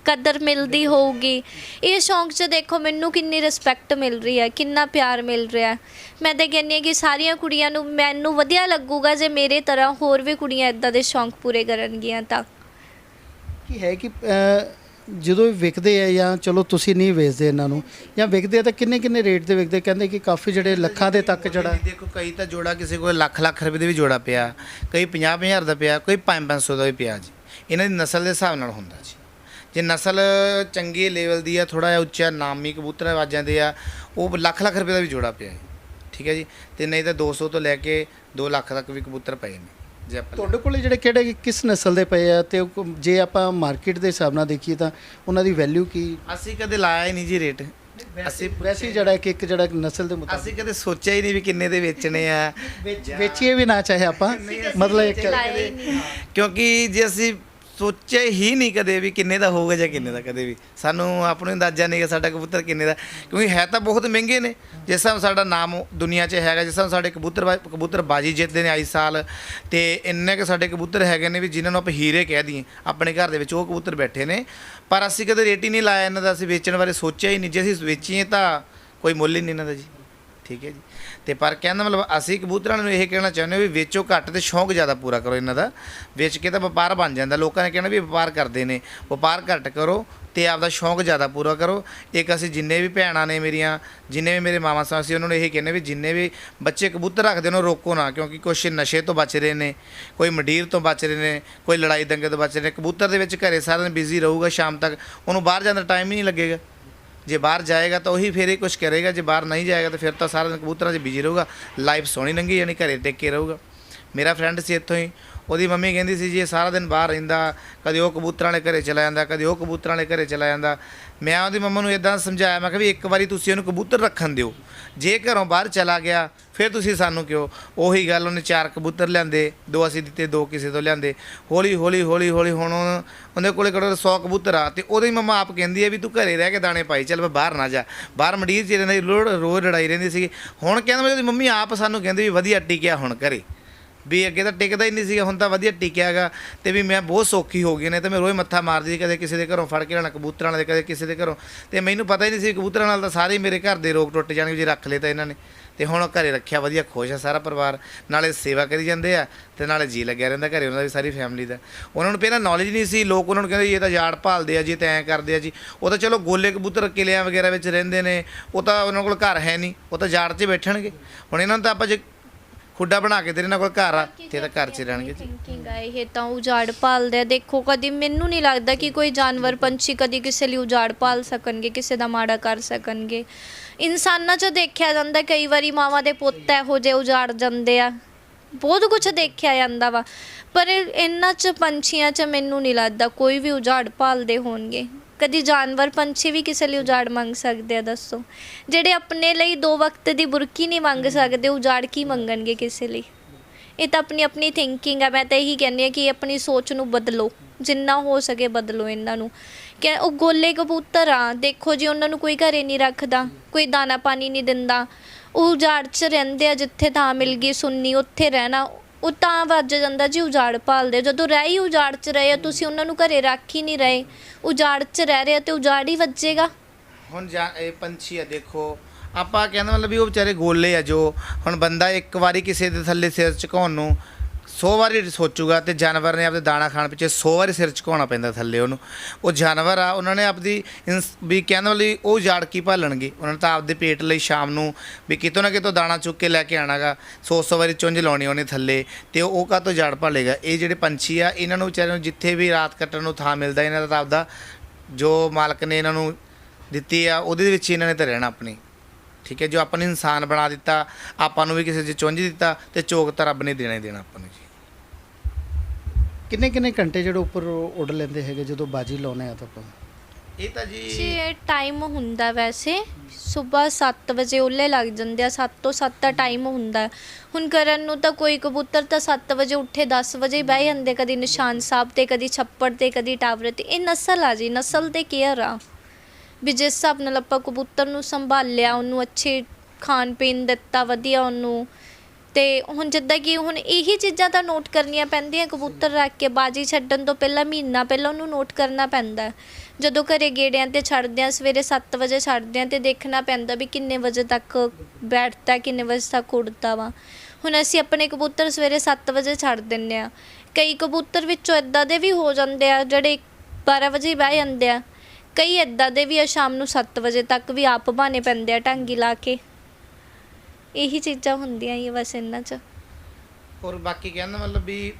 ਕਦਰ ਮਿਲਦੀ ਹੋਊਗੀ। ਇਹ ਸ਼ੌਂਕ 'ਚ ਦੇਖੋ ਮੈਨੂੰ ਕਿੰਨੀ ਰਿਸਪੈਕਟ ਮਿਲ ਰਹੀ ਹੈ, ਕਿੰਨਾ ਪਿਆਰ ਮਿਲ ਰਿਹਾ। ਮੈਂ ਤਾਂ ਕਹਿੰਦੀ ਹਾਂ ਕਿ ਸਾਰੀਆਂ ਕੁੜੀਆਂ ਨੂੰ, ਮੈਨੂੰ ਵਧੀਆ ਲੱਗੂਗਾ ਜੇ ਮੇਰੇ ਤਰ੍ਹਾਂ ਹੋਰ ਵੀ ਕੁੜੀਆਂ ਇੱਦਾਂ ਦੇ ਸ਼ੌਂਕ ਪੂਰੇ ਕਰਨਗੀਆਂ। ਤਾਂ ਕੀ ਹੈ ਕਿ ਜਦੋਂ ਵਿਕਦੇ ਆ, ਜਾਂ ਚਲੋ ਤੁਸੀਂ ਨਹੀਂ ਵੇਚਦੇ ਇਹਨਾਂ ਨੂੰ, ਜਾਂ ਵਿਕਦੇ ਆ ਤਾਂ ਕਿੰਨੇ ਰੇਟ ਦੇ ਵਿਕਦੇ? ਕਹਿੰਦੇ ਕਿ ਕਾਫੀ ਜਿਹੜੇ ਲੱਖਾਂ ਦੇ ਤੱਕ ਜਿਹੜਾ, ਦੇਖੋ ਕਈ ਤਾਂ ਜੋੜਾ ਕਿਸੇ ਕੋਲ ਲੱਖ ਰੁਪਏ ਦੇ ਵੀ ਜੋੜਾ ਪਿਆ, ਕਈ 50,000 ਦਾ ਪਿਆ, ਕੋਈ 500 ਦਾ ਵੀ ਪਿਆ ਜੀ। ਇਹਨਾਂ ਦੀ ਨਸਲ ਦੇ ਹਿਸਾਬ ਨਾਲ ਹੁੰਦਾ ਜੀ। ਜੇ ਨਸਲ ਚੰਗੇ ਲੈਵਲ ਦੀ ਆ, ਥੋੜ੍ਹਾ ਜਿਹਾ ਉੱਚਾ ਨਾਮੀ ਕਬੂਤਰ ਵੱਜ ਜਾਂਦੇ ਆ, ਉਹ ਲੱਖ ਰੁਪਏ ਦਾ ਵੀ ਜੋੜਾ ਪਿਆ ਜੀ, ਠੀਕ ਹੈ ਜੀ। ਅਤੇ ਨਹੀਂ ਤਾਂ 200 ਤੋਂ ਲੈ ਕੇ 2 ਲੱਖ ਤੱਕ ਵੀ ਕਬੂਤਰ ਪਏ ਨੇ। ਜੇ ਆਪਾਂ ਤੁਹਾਡੇ ਕੋਲ ਜਿਹੜੇ ਕਿਹੜੇ ਕਿਸ ਨਸਲ ਦੇ ਪਏ ਆ, ਅਤੇ ਜੇ ਆਪਾਂ ਮਾਰਕੀਟ ਦੇ ਹਿਸਾਬ ਨਾਲ ਦੇਖੀਏ ਤਾਂ ਉਹਨਾਂ ਦੀ ਵੈਲਿਊ ਕੀ? ਅਸੀਂ ਕਦੇ ਲਾਇਆ ਹੀ ਨਹੀਂ ਜੀ ਰੇਟ। ਅਸੀਂ ਵੈਸੇ ਜਿਹੜਾ ਕਿ ਇੱਕ ਜਿਹੜਾ ਨਸਲ ਦੇ ਮੁਤਾਬਿਕ ਅਸੀਂ ਕਦੇ ਸੋਚਿਆ ਹੀ ਨਹੀਂ ਵੀ ਕਿੰਨੇ ਦੇ ਵੇਚਣੇ ਆ, ਵੇਚੀਏ ਵੀ ਨਾ ਚਾਹੇ ਆਪਾਂ, ਮਤਲਬ ਇੱਕ, ਕਿਉਂਕਿ ਜੇ ਅਸੀਂ ਸੋਚਿਆ ਹੀ ਨਹੀਂ ਕਦੇ ਵੀ ਕਿੰਨੇ ਦਾ ਹੋਊਗਾ ਜਾਂ ਕਿੰਨੇ ਦਾ, ਕਦੇ ਵੀ ਸਾਨੂੰ ਆਪਣਾ ਅੰਦਾਜ਼ਾ ਨਹੀਂ ਕਿ ਸਾਡਾ ਕਬੂਤਰ ਕਿੰਨੇ ਦਾ, ਕਿਉਂਕਿ ਹੈ ਤਾਂ ਬਹੁਤ ਮਹਿੰਗੇ ਨੇ। ਜਿਸ ਹਿਸਾਬ ਸਾਡਾ ਨਾਮ ਦੁਨੀਆ 'ਚ ਹੈਗਾ, ਜਿਸ ਹਿਸਾਬ ਸਾਡੇ ਕਬੂਤਰਬਾਜੀ ਜਿੱਤਦੇ ਨੇ ਆਈ ਸਾਲ, ਅਤੇ ਇੰਨੇ ਕੁ ਸਾਡੇ ਕਬੂਤਰ ਹੈਗੇ ਨੇ ਵੀ ਜਿਨ੍ਹਾਂ ਨੂੰ ਆਪਾਂ ਹੀਰੇ ਕਹਿ ਦਈਏ, ਆਪਣੇ ਘਰ ਦੇ ਵਿੱਚ ਉਹ ਕਬੂਤਰ ਬੈਠੇ ਨੇ। ਪਰ ਅਸੀਂ ਕਦੇ ਰੇਟ ਹੀ ਨਹੀਂ ਲਾਇਆ ਇਹਨਾਂ ਦਾ, ਅਸੀਂ ਵੇਚਣ ਬਾਰੇ ਸੋਚਿਆ ਹੀ ਨਹੀਂ। ਜੇ ਅਸੀਂ ਵੇਚੀਏ ਤਾਂ ਕੋਈ ਮੁੱਲ ਹੀ ਨਹੀਂ ਇਹਨਾਂ ਦਾ ਜੀ, ਠੀਕ ਹੈ ਜੀ। ਅਤੇ ਪਰ ਕਹਿਣ ਦਾ ਮਤਲਬ ਅਸੀਂ ਕਬੂਤਰਾਂ ਨੂੰ ਇਹ ਕਹਿਣਾ ਚਾਹੁੰਦੇ ਹਾਂ ਵੀ ਵੇਚੋ ਘੱਟ ਅਤੇ ਸ਼ੌਂਕ ਜ਼ਿਆਦਾ ਪੂਰਾ ਕਰੋ ਇਹਨਾਂ ਦਾ। ਵੇਚ ਕੇ ਤਾਂ ਵਪਾਰ ਬਣ ਜਾਂਦਾ, ਲੋਕਾਂ ਨੇ ਕਹਿਣਾ ਵੀ ਵਪਾਰ ਕਰਦੇ ਨੇ, ਵਪਾਰ ਘੱਟ ਕਰੋ ਅਤੇ ਆਪਦਾ ਸ਼ੌਂਕ ਜ਼ਿਆਦਾ ਪੂਰਾ ਕਰੋ। ਇੱਕ ਅਸੀਂ ਜਿੰਨੇ ਵੀ ਭੈਣਾਂ ਨੇ ਮੇਰੀਆਂ, ਜਿੰਨੇ ਵੀ ਮੇਰੇ ਮਾਵਾਂ ਸਾਂ, ਅਸੀਂ ਉਹਨਾਂ ਨੂੰ ਇਹ ਕਹਿੰਦੇ ਵੀ ਜਿੰਨੇ ਵੀ ਬੱਚੇ ਕਬੂਤਰ ਰੱਖਦੇ ਨੇ ਰੋਕੋ ਨਾ, ਕਿਉਂਕਿ ਕੁਛ ਨਸ਼ੇ ਤੋਂ ਬਚ ਰਹੇ ਨੇ, ਕੋਈ ਮੰਡੀਰ ਤੋਂ ਬਚ ਰਹੇ ਨੇ, ਕੋਈ ਲੜਾਈ ਦੰਗੇ ਤੋਂ ਬਚ ਰਹੇ ਨੇ। ਕਬੂਤਰ ਦੇ ਵਿੱਚ ਘਰੇ ਸਾਰਾ ਦਿਨ ਬਿਜ਼ੀ ਰਹੂਗਾ, ਸ਼ਾਮ ਤੱਕ ਉਹਨੂੰ ਬਾਹਰ ਜਾਣ ਦਾ ਟਾਈਮ ਹੀ ਨਹੀਂ ਲੱਗੇਗਾ। ਜੇ ਬਾਹਰ ਜਾਏਗਾ ਤਾਂ ਉਹੀ ਫਿਰ ਇਹ ਕੁਛ ਕਰੇਗਾ, ਜੇ ਬਾਹਰ ਨਹੀਂ ਜਾਏਗਾ ਤਾਂ ਫਿਰ ਤਾਂ ਸਾਰਾ ਦਿਨ ਕਬੂਤਰਾਂ 'ਚ ਬਿਜੀ ਰਹੂਗਾ, ਲਾਈਫ ਸੋਹਣੀ ਲੰਘੀ ਜਾਣੀ, ਘਰੇ ਟਿਕ ਕੇ ਰਹੂਗਾ। ਮੇਰਾ ਫਰੈਂਡ ਸੀ ਇੱਥੋਂ ਹੀ, ਉਹਦੀ ਮੰਮੀ ਕਹਿੰਦੀ ਸੀ ਜੀ ਇਹ ਸਾਰਾ ਦਿਨ ਬਾਹਰ ਰਹਿੰਦਾ, ਕਦੇ ਉਹ ਕਬੂਤਰਾਂ ਵਾਲੇ ਘਰੇ ਚਲਾ ਜਾਂਦਾ, ਕਦੇ ਉਹ ਕਬੂਤਰਾਂ ਵਾਲੇ ਘਰੇ ਚਲਾ ਜਾਂਦਾ। ਮੈਂ ਉਹਦੀ ਮੰਮਾ ਨੂੰ ਇੱਦਾਂ ਸਮਝਾਇਆ, ਮੈਂ ਕਿਹਾ ਵੀ ਇੱਕ ਵਾਰੀ ਤੁਸੀਂ ਉਹਨੂੰ ਕਬੂਤਰ ਰੱਖਣ ਦਿਓ, ਜੇ ਘਰੋਂ ਬਾਹਰ ਚਲਾ ਗਿਆ ਫਿਰ ਤੁਸੀਂ ਸਾਨੂੰ ਕਿਉਂ। ਉਹੀ ਗੱਲ, ਉਹਨੇ 4 ਕਬੂਤਰ ਲਿਆਂਦੇ, 2 ਅਸੀਂ ਦਿੱਤੇ, 2 ਕਿਸੇ ਤੋਂ ਲਿਆਂਦੇ। ਹੌਲੀ ਹੌਲੀ ਹੁਣ ਉਹਦੇ ਕੋਲੇ ਘੱਟੋ 100 ਕਬੂਤਰ ਆ, ਅਤੇ ਉਹਦੀ ਮੰਮਾ ਆਪ ਕਹਿੰਦੀ ਹੈ ਵੀ ਤੂੰ ਘਰੇ ਰਹਿ ਕੇ ਦਾਣੇ ਪਾਈ ਚੱਲ, ਬਾਹਰ ਨਾ ਜਾ। ਬਾਹਰ ਮੰਡੀਰ 'ਚ ਰਹਿੰਦਾ ਰੋਜ਼ ਲੜਾਈ ਰਹਿੰਦੀ ਸੀਗੀ। ਹੁਣ ਕਹਿੰਦਾ ਉਹਦੀ ਮੰਮੀ ਆਪ ਸਾਨੂੰ ਕਹਿੰਦੀ ਵੀ ਵਧੀਆ ਟਿਕਿਆ ਹੁਣ ਘਰੇ, ਵੀ ਅੱਗੇ ਤਾਂ ਟਿਕਦਾ ਹੀ ਨਹੀਂ ਸੀਗਾ, ਹੁਣ ਤਾਂ ਵਧੀਆ ਟਿਕਿਆ ਗਾ। ਤੇ ਵੀ ਮੈਂ ਬਹੁਤ ਸੌਖੀ ਹੋ ਗਈ ਨੇ, ਤੇ ਮੈਂ ਰੋਜ਼ ਮੱਥਾ ਮਾਰਦੀ ਸੀ, ਕਦੇ ਕਿਸੇ ਦੇ ਘਰੋਂ ਫੜ ਕੇ ਲੈਣਾ ਕਬੂਤਰਾਂ ਵਾਲੇ, ਕਦੇ ਕਿਸੇ ਦੇ ਘਰੋਂ। ਤੇ ਮੈਨੂੰ ਪਤਾ ਹੀ ਨਹੀਂ ਸੀ ਕਬੂਤਰਾਂ ਨਾਲ ਤਾਂ ਸਾਰੇ ਮੇਰੇ ਘਰ ਦੇ ਰੋਗ ਟੁੱਟ ਜਾਣਗੇ ਜੇ ਰੱਖ ਲਏ ਤਾਂ ਇਹਨਾਂ ਨੇ। ਤੇ ਹੁਣ ਘਰੇ ਰੱਖਿਆ, ਵਧੀਆ ਖੁਸ਼ ਆ ਸਾਰਾ ਪਰਿਵਾਰ, ਨਾਲੇ ਸੇਵਾ ਕਰੀ ਜਾਂਦੇ ਆ ਤੇ ਨਾਲੇ ਜੀ ਲੱਗਿਆ ਰਹਿੰਦਾ ਘਰੇ ਉਹਨਾਂ ਦੀ ਸਾਰੀ ਫੈਮਿਲੀ ਦਾ। ਉਹਨਾਂ ਨੂੰ ਪਹਿਲਾਂ ਨੌਲੇਜ ਨਹੀਂ ਸੀ, ਲੋਕ ਉਹਨਾਂ ਨੂੰ ਕਹਿੰਦੇ ਇਹ ਤਾਂ ਯਾਰ ਭਾਲਦੇ ਆ ਜੀ, ਤਾਂ ਐਂ ਕਰਦੇ ਆ ਜੀ। ਉਹ ਤਾਂ ਚਲੋ ਗੋਲੇ ਕਬੂਤਰ ਕਿਲਿਆਂ ਵਗੈਰਾ ਵਿੱਚ ਰਹਿੰਦੇ ਨੇ, ਉਹ ਤਾਂ ਉਹਨਾਂ ਕੋਲ ਘਰ ਹੈ ਨਹੀਂ, ਉਹ ਤਾਂ ਯਾਰ 'ਚ ਬੈਠਣਗੇ। ਹੁਣ ਇਹਨਾਂ ਨੂੰ ਤਾਂ ਆਪਾਂ ਜੇ ਖੁੱਡਾ ਬਣਾ ਕੇ ਦੇ ਇਹਨਾਂ ਕੋਲ ਘਰ ਆ ਤੇ ਤਾਂ ਘਰ 'ਚ ਰਹਿਣਗੇ ਜੀ। ਥਿੰਕਿੰਗ ਆ ਇਹ ਤਾਂ ਉਜਾੜ ਪਾਲਦੇ ਆ। ਦੇਖੋ ਕਦੀ ਮੈਨੂੰ ਨਹੀਂ ਲੱਗਦਾ ਕਿ ਕੋਈ ਜਾਨਵਰ ਪੰਛੀ ਕਦੀ ਕਿਸੇ ਲਈ ਉਜਾੜ ਪਾਲ ਸਕਣਗੇ, ਕਿਸੇ ਦਾ ਮਾੜਾ ਕਰ ਸਕਣਗੇ। ਇਨਸਾਨਾਂ 'ਚ ਦੇਖਿਆ ਜਾਂਦਾ ਕਈ ਵਾਰੀ ਮਾਵਾਂ ਦੇ ਪੁੱਤ ਇਹੋ ਜਿਹੇ ਉਜਾੜ ਜਾਂਦੇ ਆ, ਬਹੁਤ ਕੁਝ ਦੇਖਿਆ ਜਾਂਦਾ ਵਾ, ਪਰ ਇਹਨਾਂ 'ਚ ਪੰਛੀਆਂ 'ਚ ਮੈਨੂੰ ਨਹੀਂ ਲੱਗਦਾ ਕੋਈ ਵੀ ਉਜਾੜ ਪਾਲਦੇ ਹੋਣਗੇ। ਕਦੀ ਜਾਨਵਰ ਪੰਛੀ ਵੀ ਕਿਸੇ ਲਈ ਉਜਾੜ ਮੰਗ ਸਕਦੇ ਆ? ਦੱਸੋ, ਜਿਹੜੇ ਆਪਣੇ ਲਈ 2 ਵਕਤ ਦੀ ਬੁਰਕੀ ਨਹੀਂ ਮੰਗ ਸਕਦੇ, ਉਜਾੜ ਕੀ ਮੰਗਣਗੇ ਕਿਸੇ ਲਈ? ਇਹ ਤਾਂ ਆਪਣੀ ਆਪਣੀ ਥਿੰਕਿੰਗ ਆ। ਮੈਂ ਤਾਂ ਇਹੀ ਕਹਿੰਦੀ ਹਾਂ ਕਿ ਆਪਣੀ ਸੋਚ ਨੂੰ ਬਦਲੋ, ਜਿੰਨਾ ਹੋ ਸਕੇ ਬਦਲੋ ਇਹਨਾਂ ਨੂੰ। ਕਿ ਉਹ ਗੋਲੇ ਕਬੂਤਰ ਆ, ਦੇਖੋ ਜੀ ਉਹਨਾਂ ਨੂੰ ਕੋਈ ਘਰੇ ਨਹੀਂ ਰੱਖਦਾ, ਕੋਈ ਦਾਣਾ ਪਾਣੀ ਨਹੀਂ ਦਿੰਦਾ, ਉਹ ਉਜਾੜ 'ਚ ਰਹਿੰਦੇ ਆ। ਜਿੱਥੇ ਥਾਂ ਮਿਲ ਗਈ ਸੁੰਨੀ ਉੱਥੇ ਰਹਿਣਾ, ਉਹ ਤਾਂ ਵੱਜ ਜਾਂਦਾ ਜੀ ਉਜਾੜ ਭਾਲਦੇ। ਜਦੋਂ ਰਹਿ ਹੀ ਉਜਾੜ 'ਚ ਰਹੇ ਆ, ਤੁਸੀਂ ਉਹਨਾਂ ਨੂੰ ਘਰੇ ਰੱਖ ਹੀ ਨਹੀਂ ਰਹੇ, ਉਜਾੜ 'ਚ ਰਹਿ ਰਹੇ ਆ, ਤੇ ਉਜਾੜ ਹੀ ਵੱਜੇਗਾ। ਹੁਣ ਇਹ ਪੰਛੀ ਆ, ਦੇਖੋ ਆਪਾਂ ਕਹਿੰਦਾ ਮਤਲਬ ਵੀ ਉਹ ਵਿਚਾਰੇ ਗੋਲੇ ਆ। ਜੋ ਹੁਣ ਬੰਦਾ ਇੱਕ ਵਾਰੀ ਕਿਸੇ ਦੇ ਥੱਲੇ ਸਿਰ ਝੁਕਾਉਣ ਨੂੰ 100 ਵਾਰੀ ਸੋਚੂਗਾ, ਤੇ ਜਾਨਵਰ ਨੇ ਆਪਦੇ ਦਾਣਾ ਖਾਣ ਪਿੱਛੇ 100 ਵਾਰੀ ਸਿਰ ਝੁਕਾਉਣਾ ਪੈਂਦਾ ਥੱਲੇ ਉਹਨੂੰ। ਉਹ ਜਾਨਵਰ ਆ, ਉਹਨਾਂ ਨੇ ਆਪਦੀ ਵੀ ਕਹਿੰਦਾ ਲਈ ਉਹ ਉਜਾੜ ਕੀ ਭਾਲਣਗੇ? ਉਹਨਾਂ ਨੇ ਤਾਂ ਆਪਦੇ ਪੇਟ ਲਈ ਸ਼ਾਮ ਨੂੰ ਵੀ ਕਿਤੋਂ ਨਾ ਕਿਤੋਂ ਦਾਣਾ ਚੁੱਕ ਕੇ ਲੈ ਕੇ ਆਣਾਗਾ, 100 ਵਾਰੀ ਚੁੰਝ ਲਾਉਣੀ ਉਹਨੇ ਥੱਲੇ, ਤੇ ਉਹ ਕਾਹਤੋਂ ਉਜਾੜ ਭਾਲੇਗਾ? ਇਹ ਜਿਹੜੇ ਪੰਛੀ ਆ, ਇਹਨਾਂ ਨੂੰ ਵਿਚਾਰਿਆਂ ਨੂੰ ਜਿੱਥੇ ਵੀ ਰਾਤ ਕੱਟਣ ਨੂੰ ਥਾਂ ਮਿਲਦਾ, ਇਹਨਾਂ ਦਾ ਤਾਂ ਆਪਦਾ ਜੋ ਮਾਲਕ ਨੇ ਇਹਨਾਂ ਨੂੰ ਦਿੱਤੀ ਆ ਉਹਦੇ ਵਿੱਚ ਇਹਨਾਂ ਨੇ ਤਾਂ ਰਹਿਣਾ ਆਪਣੀ। ਠੀਕ ਹੈ, ਜੋ ਆਪਾਂ ਨੂੰ ਇਨਸਾਨ ਬਣਾ ਦਿੱਤਾ, ਆਪਾਂ ਨੂੰ ਵੀ ਕਿਸੇ 'ਚ ਚੁੰਝ ਦਿੱਤਾ, ਤੇ ਚੋਗ ਤਾਂ ਰੱਬ ਨੇ ਦੇਣਾ ਹੀ ਦੇਣਾ ਆਪਾਂ ਨੂੰ ਜੀ। ਕਿੰਨੇ ਘੰਟੇ ਜਿਹੜੇ ਉੱਪਰ ਉੱਡ ਲੈਂਦੇ ਹੈਗੇ ਜਦੋਂ ਬਾਜੀ ਲਾਉਨੇ ਆ ਤਾਂ ਆਪਾਂ? ਇਹ ਤਾਂ ਜੀ ਇਹ ਟਾਈਮ ਹੁੰਦਾ, ਵੈਸੇ ਸਵੇਰ 7 ਵਜੇ ਉੱਲੇ ਲੱਗ ਜਾਂਦੇ ਆ, 7 ਤੋਂ 7 ਦਾ ਟਾਈਮ ਹੁੰਦਾ। ਹੁਣ ਕਰਨ ਨੂੰ ਤਾਂ ਕੋਈ ਕਬੂਤਰ ਤਾਂ 7 ਵਜੇ ਉੱਠੇ 10 ਵਜੇ ਹੀ ਬਹਿ ਜਾਂਦੇ, ਕਦੀ ਨਿਸ਼ਾਨ ਸਾਹਿਬ ਤੇ, ਕਦੀ ਛੱਪੜ ਤੇ, ਕਦੀ ਟਾਵਰ ਤੇ। ਇਹ ਨਸਲ ਆ ਜੀ, ਨਸਲ ਤੇ ਕੇਅਰ ਆ ਵੀ ਜਿਸ ਹਿਸਾਬ ਨਾਲ ਆਪਾਂ ਕਬੂਤਰ ਨੂੰ ਸੰਭਾਲਿਆ, ਉਹਨੂੰ ਅੱਛੇ ਖਾਣ ਪੀਣ ਦਿੱਤਾ, ਵਧੀਆ ਉਹਨੂੰ। ਤੇ ਹੁਣ ਜਿੱਦਾਂ ਕਿ ਹੁਣ ਇਹੀ ਚੀਜ਼ਾਂ ਤਾਂ ਨੋਟ ਕਰਨੀਆਂ ਪੈਂਦੀਆਂ ਕਬੂਤਰ ਰੱਖ ਕੇ। ਬਾਜੀ ਛੱਡਣ ਤੋਂ ਪਹਿਲਾਂ ਮਹੀਨਾ ਪਹਿਲਾਂ ਉਹਨੂੰ ਨੋਟ ਕਰਨਾ ਪੈਂਦਾ। ਜਦੋਂ ਘਰੇ ਗੇੜਿਆਂ 'ਤੇ ਛੱਡਦੇ ਹਾਂ, ਸਵੇਰੇ 7 ਵਜੇ ਛੱਡਦੇ ਹਾਂ, ਅਤੇ ਦੇਖਣਾ ਪੈਂਦਾ ਵੀ ਕਿੰਨੇ ਵਜੇ ਤੱਕ ਬੈਠਦਾ, ਕਿੰਨੇ ਵਜੇ ਤੱਕ ਉੱਡਦਾ ਵਾ। ਹੁਣ ਅਸੀਂ ਆਪਣੇ ਕਬੂਤਰ ਸਵੇਰੇ 7 ਵਜੇ ਛੱਡ ਦਿੰਦੇ ਹਾਂ। ਕਈ ਕਬੂਤਰ ਵਿੱਚੋਂ ਇੱਦਾਂ ਦੇ ਵੀ ਹੋ ਜਾਂਦੇ ਆ ਜਿਹੜੇ 12 ਵਜੇ ਹੀ ਬਹਿ ਜਾਂਦੇ ਆ, ਕਈ ਇੱਦਾਂ ਦੇ ਵੀ ਆ ਸ਼ਾਮ ਨੂੰ 7 ਵਜੇ ਤੱਕ ਵੀ ਆਪ ਬਹਾਨੇ ਪੈਂਦੇ ਆ ਢਾਂਗੀ ਲਾ ਕੇ। ਇਹੀ ਚੀਜ਼ਾਂ ਹੁੰਦੀਆਂ ਹੀ ਬਸ ਇਹਨਾਂ 'ਚ। ਔਰ ਬਾਕੀ ਕਹਿੰਦਾ ਮਤਲਬ ਵੀ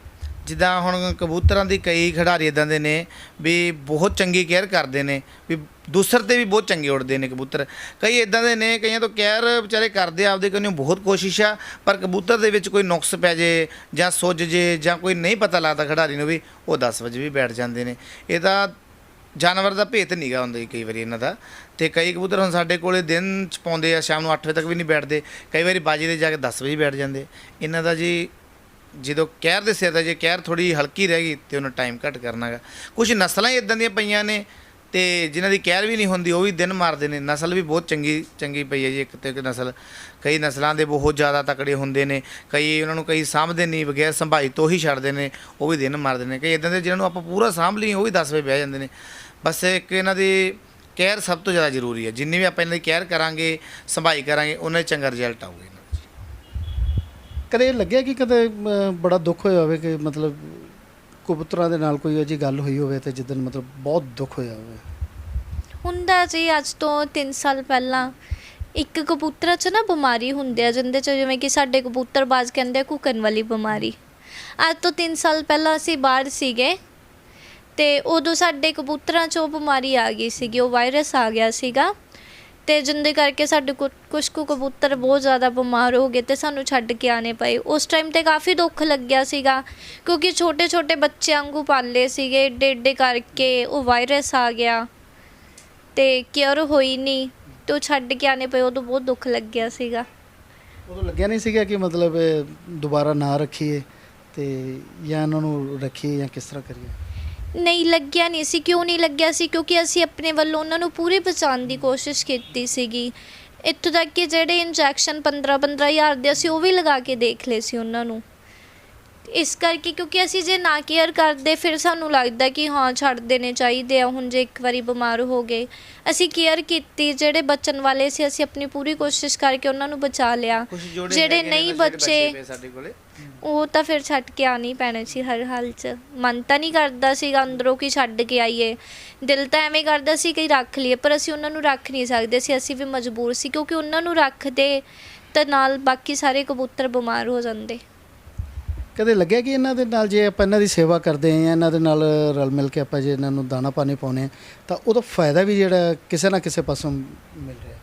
ਜਿੱਦਾਂ ਹੁਣ ਕਬੂਤਰਾਂ ਦੀ ਕਈ ਖਿਡਾਰੀ ਇੱਦਾਂ ਦੇ ਨੇ ਵੀ ਬਹੁਤ ਚੰਗੀ ਕੇਅਰ ਕਰਦੇ ਨੇ, ਵੀ ਦੂਸਰ 'ਤੇ ਵੀ ਬਹੁਤ ਚੰਗੇ ਉੱਡਦੇ ਨੇ ਕਬੂਤਰ। ਕਈ ਇੱਦਾਂ ਦੇ ਨੇ, ਕਈਆਂ ਤੋਂ ਕੇਅਰ ਵਿਚਾਰੇ ਕਰਦੇ ਆਪਦੇ ਕੋਲੋਂ ਬਹੁਤ ਕੋਸ਼ਿਸ਼ ਆ, ਪਰ ਕਬੂਤਰ ਦੇ ਵਿੱਚ ਕੋਈ ਨੁਕਸ ਪੈ ਜੇ ਜਾਂ ਸੁੱਜ ਜੇ ਜਾਂ ਕੋਈ ਨਹੀਂ ਪਤਾ ਲੱਗਦਾ ਖਿਡਾਰੀ ਨੂੰ, ਵੀ ਉਹ 10 ਵਜੇ ਵੀ ਬੈਠ ਜਾਂਦੇ ਨੇ। ਇਹ ਤਾਂ ਜਾਨਵਰ ਦਾ ਭੇਤ ਨੀਗਾ ਹੁੰਦਾ ਜੀ ਕਈ ਵਾਰੀ ਇਹਨਾਂ ਦਾ। ਤੇ ਕਈ ਕਬੂਤਰ ਹੁਣ ਸਾਡੇ ਕੋਲੇ ਦਿਨ 'ਚ ਪਾਉਂਦੇ ਆ, ਸ਼ਾਮ ਨੂੰ 8 ਵਜੇ ਤੱਕ ਵੀ ਨਹੀਂ ਬੈਠਦੇ, ਕਈ ਵਾਰੀ ਬਾਜੀ ਦੇ ਜਾ ਕੇ 10 ਵਜੇ ਬੈਠ ਜਾਂਦੇ। ਇਹਨਾਂ ਦਾ ਜੀ ਜਦੋਂ ਕਹਿਰ ਦੇ ਸਿਰ ਦਾ ਜੇ ਕਹਿਰ ਥੋੜ੍ਹੀ ਹਲਕੀ ਰਹਿ ਗਈ ਤੇ ਉਹਨੂੰ ਟਾਈਮ ਘੱਟ ਕਰਨਾ ਗਾ। ਕੁਝ ਨਸਲਾਂ ਹੀ ਇੱਦਾਂ ਦੀਆਂ ਪਈਆਂ ਨੇ ਤੇ ਜਿਨ੍ਹਾਂ ਦੀ ਕਹਿਰ ਵੀ ਨਹੀਂ ਹੁੰਦੀ, ਉਹ ਵੀ ਦਿਨ ਮਾਰਦੇ ਨੇ। ਨਸਲ ਵੀ ਬਹੁਤ ਚੰਗੀ ਪਈ ਹੈ ਜੀ, ਇੱਕ ਤੇ ਇੱਕ ਨਸਲ। ਕਈ ਨਸਲਾਂ ਦੇ ਬਹੁਤ ਜ਼ਿਆਦਾ ਤਕੜੇ ਹੁੰਦੇ ਨੇ, ਕਈ ਉਹਨਾਂ ਨੂੰ ਕਈ ਸਾਂਭਦੇ ਨਹੀਂ, ਬਗੈਰ ਸੰਭਾਈ ਤੋਂ ਹੀ ਛੱਡਦੇ ਨੇ, ਉਹ ਵੀ ਦਿਨ ਮਾਰਦੇ ਨੇ। ਕਈ ਇੱਦਾਂ ਦੇ ਜਿਹਨਾਂ ਨੂੰ ਆਪਾਂ ਪੂਰਾ ਸਾਂਭ ਲਈਏ, ਉਹ ਵੀ 10 ਵਜੇ ਬਹਿ ਜਾਂਦੇ ਨੇ। ਬਸ ਇੱਕ ਇਹਨਾਂ ਦੀ ਕੇਅਰ ਸਭ ਤੋਂ ਜ਼ਿਆਦਾ ਜ਼ਰੂਰੀ ਹੈ। ਜਿੰਨੀ ਵੀ ਆਪਾਂ ਇਹਨਾਂ ਦੀ ਕੇਅਰ ਕਰਾਂਗੇ, ਸੰਭਾਈ ਕਰਾਂਗੇ, ਉਹਨਾਂ ਹੀ ਚੰਗਾ ਰਿਜ਼ਲਟ ਆਊਗਾ ਇਹਨਾਂ ਦਾ। ਕਦੇ ਲੱਗਿਆ ਕਿ ਕਦੇ ਬੜਾ ਦੁੱਖ ਹੋਇਆ ਹੋਵੇ ਕਿ ਮਤਲਬ ਕਬੂਤਰਾਂ ਦੇ ਨਾਲ ਕੋਈ ਅਜਿਹੀ ਗੱਲ ਹੋਈ ਹੋਵੇ ਤੇ ਜਿੱਦਣ ਮਤਲਬ ਬਹੁਤ ਦੁੱਖ ਹੋਇਆ ਹੋਵੇ? ਹੁੰਦਾ ਜੀ, ਅੱਜ ਤੋਂ 3 ਸਾਲ ਪਹਿਲਾਂ ਇੱਕ ਕਬੂਤਰਾਂ 'ਚ ਨਾ ਬਿਮਾਰੀ ਹੁੰਦੀ ਆ, ਜਿਹਦੇ 'ਚ ਜਿਵੇਂ ਕਿ ਸਾਡੇ ਕਬੂਤਰਬਾਜ਼ ਕਹਿੰਦੇ ਆ ਘੁਕਣ ਵਾਲੀ ਬਿਮਾਰੀ। ਅੱਜ ਤੋਂ 3 ਸਾਲ ਪਹਿਲਾਂ ਅਸੀਂ ਬਾਹਰ ਸੀਗੇ ਤੇ ਉਦੋਂ ਸਾਡੇ ਕਬੂਤਰਾਂ 'ਚ ਉਹ ਬਿਮਾਰੀ ਆ ਗਈ ਸੀਗੀ, ਉਹ ਵਾਇਰਸ ਆ ਗਿਆ ਸੀਗਾ, ਤੇ ਜਿਹਦੇ ਕਰਕੇ ਸਾਡੇ ਕੁਛ ਕੁ ਕਬੂਤਰ ਬਹੁਤ ਜ਼ਿਆਦਾ ਬਿਮਾਰ ਹੋ ਗਏ ਤੇ ਸਾਨੂੰ ਛੱਡ ਕੇ ਆਉਣੇ ਪਏ। ਉਸ ਟਾਈਮ 'ਤੇ ਕਾਫੀ ਦੁੱਖ ਲੱਗਿਆ ਸੀਗਾ, ਕਿਉਂਕਿ ਛੋਟੇ ਛੋਟੇ ਬੱਚਿਆਂ ਵਾਂਗੂ ਪਾਲੇ ਸੀਗੇ, ਏਡੇ ਕਰਕੇ ਉਹ ਵਾਇਰਸ ਆ ਗਿਆ ਤੇ ਕੇਅਰ ਹੋਈ ਨਹੀਂ ਤੇ ਉਹ ਛੱਡ ਕੇ ਆਉਣੇ ਪਏ। ਉਦੋਂ ਬਹੁਤ ਦੁੱਖ ਲੱਗਿਆ ਸੀਗਾ। ਉਦੋਂ ਲੱਗਿਆ ਨਹੀਂ ਸੀਗਾ ਕਿ ਮਤਲਬ ਦੁਬਾਰਾ ਨਾ ਰੱਖੀਏ ਤੇ ਜਾਂ ਇਹਨਾਂ ਨੂੰ ਰੱਖੀਏ ਜਾਂ ਕਿਸ ਤਰ੍ਹਾਂ ਕਰੀਏ? ਨਹੀਂ ਲੱਗਿਆ ਨਹੀਂ ਸੀ। ਕਿਉਂ ਨਹੀਂ ਲੱਗਿਆ ਸੀ? ਕਿਉਂਕਿ ਅਸੀਂ ਆਪਣੇ ਵੱਲੋਂ ਉਹਨਾਂ ਨੂੰ ਪੂਰੀ ਬਚਾਉਣ ਦੀ ਕੋਸ਼ਿਸ਼ ਕੀਤੀ ਸੀਗੀ। ਇੱਥੋਂ ਤੱਕ ਕਿ ਜਿਹੜੇ ਇੰਜੈਕਸ਼ਨ 15-15 ਹਜ਼ਾਰ ਦੇ ਅਸੀਂ ਉਹ ਵੀ ਲਗਾ ਕੇ ਦੇਖ ਲਏ ਸੀ ਉਹਨਾਂ ਨੂੰ, ਇਸ ਕਰਕੇ ਕਿਉਂਕਿ ਅਸੀਂ ਜੇ ਨਾ ਕੇਅਰ ਕਰਦੇ ਫਿਰ ਸਾਨੂੰ ਲੱਗਦਾ ਕਿ ਹਾਂ ਛੱਡ ਦੇਣੇ ਚਾਹੀਦੇ ਆ। ਹੁਣ ਜੇ ਇੱਕ ਵਾਰੀ ਬਿਮਾਰ ਹੋ ਗਏ, ਅਸੀਂ ਕੇਅਰ ਕੀਤੀ, ਜਿਹੜੇ ਬਚਣ ਵਾਲੇ ਸੀ ਅਸੀਂ ਆਪਣੀ ਪੂਰੀ ਕੋਸ਼ਿਸ਼ ਕਰਕੇ ਉਹਨਾਂ ਨੂੰ ਬਚਾ ਲਿਆ। ਕੁਝ ਜੋੜੇ ਜਿਹੜੇ ਹੈਗੇ ਨੇ ਨਹੀਂ ਜਿਹੜੇ ਬੱਚੇ ਪਏ ਸਾਡੇ ਕੋਲੇ। ਉਹ ਤਾਂ ਫਿਰ ਛੱਡ ਕੇ ਆਉਣੀ ਪੈਣਾ ਸੀ ਹਰ ਹਾਲ 'ਚ। ਮਨ ਤਾਂ ਨਹੀਂ ਕਰਦਾ ਸੀਗਾ ਅੰਦਰੋਂ ਕਿ ਛੱਡ ਕੇ ਆਈਏ, ਦਿਲ ਤਾਂ ਐਵੇਂ ਕਰਦਾ ਸੀ ਕਿ ਰੱਖ ਲਈਏ, ਪਰ ਅਸੀਂ ਉਹਨਾਂ ਨੂੰ ਰੱਖ ਨਹੀਂ ਸਕਦੇ ਸੀ। ਅਸੀਂ ਵੀ ਮਜਬੂਰ ਸੀ ਕਿਉਂਕਿ ਉਹਨਾਂ ਨੂੰ ਰੱਖਦੇ ਤਾਂ ਨਾਲ ਬਾਕੀ ਸਾਰੇ ਕਬੂਤਰ ਬਿਮਾਰ ਹੋ ਜਾਂਦੇ। ਕਦੇ ਲੱਗਿਆ ਕਿ ਇਹਨਾਂ ਦੇ ਨਾਲ ਜੇ ਆਪਾਂ ਇਹਨਾਂ ਦੀ ਸੇਵਾ ਕਰਦੇ ਹਾਂ, ਇਹਨਾਂ ਦੇ ਨਾਲ ਰਲ ਮਿਲ ਕੇ ਆਪਾਂ ਜੇ ਇਹਨਾਂ ਨੂੰ ਦਾਣਾ ਪਾਣੀ ਪਾਉਂਦੇ ਹਾਂ ਤਾਂ ਉਹਦਾ ਫਾਇਦਾ ਵੀ ਜਿਹੜਾ ਕਿਸੇ ਨਾ ਕਿਸੇ ਪਾਸੋਂ ਮਿਲ ਰਿਹਾ?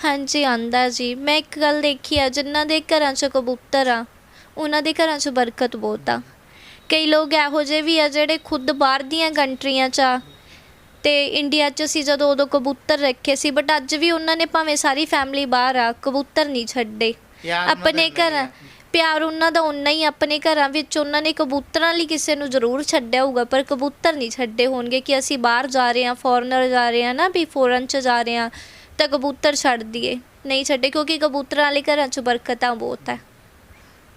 ਹਾਂਜੀ ਆਂਦਾ ਜੀ। ਮੈਂ ਇੱਕ ਗੱਲ ਦੇਖੀ ਆ, ਜਿਨ੍ਹਾਂ ਦੇ ਘਰਾਂ 'ਚ ਕਬੂਤਰ ਆ ਉਹਨਾਂ ਦੇ ਘਰਾਂ 'ਚ ਬਰਕਤ ਬਹੁਤ ਆ। ਕਈ ਲੋਕ ਇਹੋ ਜਿਹੇ ਵੀ ਆ ਜਿਹੜੇ ਖੁਦ ਬਾਹਰ ਦੀਆਂ ਕੰਟਰੀਆਂ 'ਚ ਆ ਅਤੇ ਇੰਡੀਆ 'ਚ ਸੀ ਜਦੋਂ ਉਦੋਂ ਕਬੂਤਰ ਰੱਖੇ ਸੀ, ਬਟ ਅੱਜ ਵੀ ਉਹਨਾਂ ਨੇ ਭਾਵੇਂ ਸਾਰੀ ਫੈਮਿਲੀ ਬਾਹਰ ਆ ਕਬੂਤਰ ਨਹੀਂ ਛੱਡੇ। ਆਪਣੇ ਘਰ ਪਿਆਰ ਉਹਨਾਂ ਦਾ ਓਨਾ ਹੀ, ਆਪਣੇ ਘਰਾਂ ਵਿੱਚ ਉਹਨਾਂ ਨੇ ਕਬੂਤਰਾਂ ਲਈ ਕਿਸੇ ਨੂੰ ਜ਼ਰੂਰ ਛੱਡਿਆ ਹੋਊਗਾ ਪਰ ਕਬੂਤਰ ਨਹੀਂ ਛੱਡੇ ਹੋਣਗੇ ਕਿ ਅਸੀਂ ਬਾਹਰ ਜਾ ਰਹੇ ਹਾਂ, ਫੋਰਨਰ ਜਾ ਰਹੇ ਹਾਂ ਨਾ, ਵੀ ਫੋਰਨ 'ਚ ਜਾ ਰਹੇ ਹਾਂ ਤਾਂ ਕਬੂਤਰ ਛੱਡ ਦਈਏ, ਨਹੀਂ ਛੱਡੇ ਕਿਉਂਕਿ ਕਬੂਤਰਾਂ ਵਾਲੇ ਘਰਾਂ 'ਚ ਬਰਕਤਾਂ ਬਹੁਤ ਹੈ।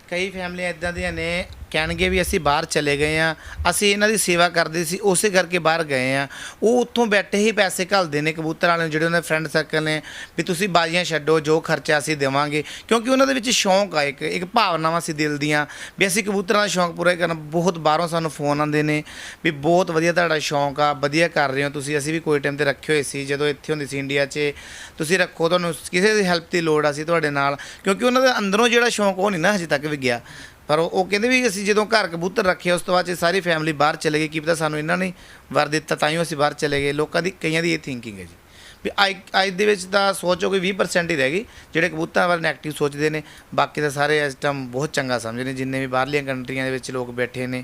ਕਈ ਫੈਮਲੀਆਂ ਇੱਦਾਂ ਦੀਆਂ ਨੇ ਕਹਿਣਗੇ ਵੀ ਅਸੀਂ ਬਾਹਰ ਚਲੇ ਗਏ ਆ, ਅਸੀਂ ਇਹਨਾਂ ਦੀ ਸੇਵਾ ਕਰਦੇ ਸੀ ਉਸੇ ਕਰਕੇ ਬਾਹਰ ਗਏ ਆ। ਉਹ ਉੱਥੋਂ ਬੈਠੇ ਹੀ ਪੈਸੇ ਘੱਲਦੇ ਨੇ ਕਬੂਤਰ ਵਾਲਿਆਂ ਨੂੰ, ਜਿਹੜੇ ਉਹਨਾਂ ਦੇ ਫਰੈਂਡ ਸਰਕਲ ਨੇ, ਵੀ ਤੁਸੀਂ ਬਾਜ਼ੀਆਂ ਛੱਡੋ, ਜੋ ਖਰਚਾ ਅਸੀਂ ਦੇਵਾਂਗੇ। ਕਿਉਂਕਿ ਉਹਨਾਂ ਦੇ ਵਿੱਚ ਸ਼ੌਂਕ ਆ, ਇੱਕ ਭਾਵਨਾਵਾਂ ਸੀ ਦਿਲ ਦੀਆਂ ਵੀ ਅਸੀਂ ਕਬੂਤਰਾਂ ਦਾ ਸ਼ੌਂਕ ਪੂਰਾ ਕਰਨਾ। ਬਹੁਤ ਬਾਹਰੋਂ ਸਾਨੂੰ ਫੋਨ ਆਉਂਦੇ ਨੇ ਵੀ ਬਹੁਤ ਵਧੀਆ ਤੁਹਾਡਾ ਸ਼ੌਂਕ ਆ, ਵਧੀਆ ਕਰ ਰਹੇ ਹੋ ਤੁਸੀਂ। ਅਸੀਂ ਵੀ ਕੋਈ ਟਾਈਮ ਤੇ ਰੱਖੇ ਹੋਏ ਸੀ ਜਦੋਂ ਇੱਥੇ ਹੁੰਦੀ ਸੀ ਇੰਡੀਆ 'ਚ, ਤੁਸੀਂ ਰੱਖੋ, ਤੁਹਾਨੂੰ ਕਿਸੇ ਦੀ ਹੈਲਪ ਦੀ ਲੋੜ ਆ ਸੀ ਤੁਹਾਡੇ ਨਾਲ। ਕਿਉਂਕਿ ਉਹਨਾਂ ਦੇ ਅੰਦਰੋਂ ਜਿਹੜਾ ਸ਼ੌਂਕ ਉਹ ਨਹੀਂ ਨਾ ਹਜੇ ਤੱਕ ਵੀ ਗਿਆ, ਪਰ ਉਹ ਕਹਿੰਦੇ ਵੀ ਅਸੀਂ ਜਦੋਂ ਘਰ ਕਬੂਤਰ ਰੱਖੇ ਉਸ ਤੋਂ ਬਾਅਦ 'ਚ ਸਾਰੀ ਫੈਮਿਲੀ ਬਾਹਰ ਚਲੇ ਗਈ। ਕੀ ਪਤਾ ਸਾਨੂੰ ਇਹਨਾਂ ਨੇ ਵਰ ਦਿੱਤਾ ਤਾਂ ਹੀ ਅਸੀਂ ਬਾਹਰ ਚਲੇ ਗਏ। ਲੋਕਾਂ ਦੀ ਕਈਆਂ ਦੀ ਇਹ ਥਿੰਕਿੰਗ ਹੈ ਜੀ ਵੀ ਅੱਜ ਦੇ ਵਿੱਚ ਤਾਂ ਸੋਚੋ ਕੋਈ 20% ਹੀ ਰਹਿ ਗਈ ਜਿਹੜੇ ਕਬੂਤਰਾਂ ਬਾਰੇ ਨੈਗੇਟਿਵ ਸੋਚਦੇ ਨੇ। ਬਾਕੀ ਤਾਂ ਸਾਰੇ ਇਸ ਟਾਈਮ ਬਹੁਤ ਚੰਗਾ ਸਮਝਦੇ ਨੇ। ਜਿੰਨੇ ਵੀ ਬਾਹਰਲੀਆਂ ਕੰਟਰੀਆਂ ਦੇ ਵਿੱਚ ਲੋਕ ਬੈਠੇ ਨੇ,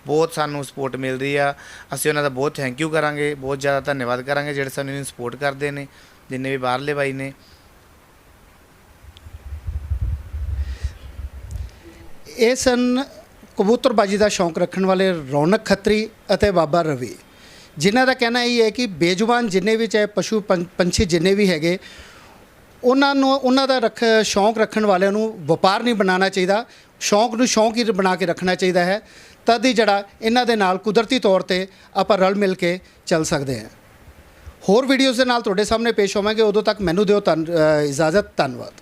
ਬਹੁਤ ਸਾਨੂੰ ਸਪੋਰਟ ਮਿਲ ਰਹੀ ਆ। ਅਸੀਂ ਉਹਨਾਂ ਦਾ ਬਹੁਤ ਥੈਂਕ ਯੂ ਕਰਾਂਗੇ, ਬਹੁਤ ਜ਼ਿਆਦਾ ਧੰਨਵਾਦ ਕਰਾਂਗੇ ਜਿਹੜੇ ਸਾਨੂੰ ਇਹਨੂੰ ਸਪੋਰਟ ਕਰਦੇ ਨੇ, ਜਿੰਨੇ ਵੀ ਬਾਹਰਲੇ ਬਾਈ ਨੇ। ਇਹ ਸਨ ਕਬੂਤਰਬਾਜੀ ਦਾ ਸ਼ੌਂਕ ਰੱਖਣ ਵਾਲੇ ਰੌਣਕ ਖੱਤਰੀ ਅਤੇ ਬਾਬਾ ਰਵੀ, ਜਿਨ੍ਹਾਂ ਦਾ ਕਹਿਣਾ ਇਹ ਹੈ ਕਿ ਬੇਜ਼ੁਬਾਨ ਜਿੰਨੇ ਵੀ ਚਾਹੇ ਪਸ਼ੂ ਪੰਛੀ ਜਿੰਨੇ ਵੀ ਹੈਗੇ, ਉਹਨਾਂ ਦਾ ਸ਼ੌਂਕ ਰੱਖਣ ਵਾਲਿਆਂ ਨੂੰ ਵਪਾਰ ਨਹੀਂ ਬਣਾਉਣਾ ਚਾਹੀਦਾ, ਸ਼ੌਂਕ ਨੂੰ ਸ਼ੌਂਕ ਹੀ ਬਣਾ ਕੇ ਰੱਖਣਾ ਚਾਹੀਦਾ ਹੈ। ਤਦ ਹੀ ਜਿਹੜਾ ਇਹਨਾਂ ਦੇ ਨਾਲ ਕੁਦਰਤੀ ਤੌਰ 'ਤੇ ਆਪਾਂ ਰਲ ਮਿਲ ਕੇ ਚੱਲ ਸਕਦੇ ਹਾਂ। ਹੋਰ ਵੀਡੀਓਜ਼ ਦੇ ਨਾਲ ਤੁਹਾਡੇ ਸਾਹਮਣੇ ਪੇਸ਼ ਹੋਵਾਂਗੇ। ਉਦੋਂ ਤੱਕ ਮੈਨੂੰ ਦਿਓ ਇਜਾਜ਼ਤ। ਧੰਨਵਾਦ।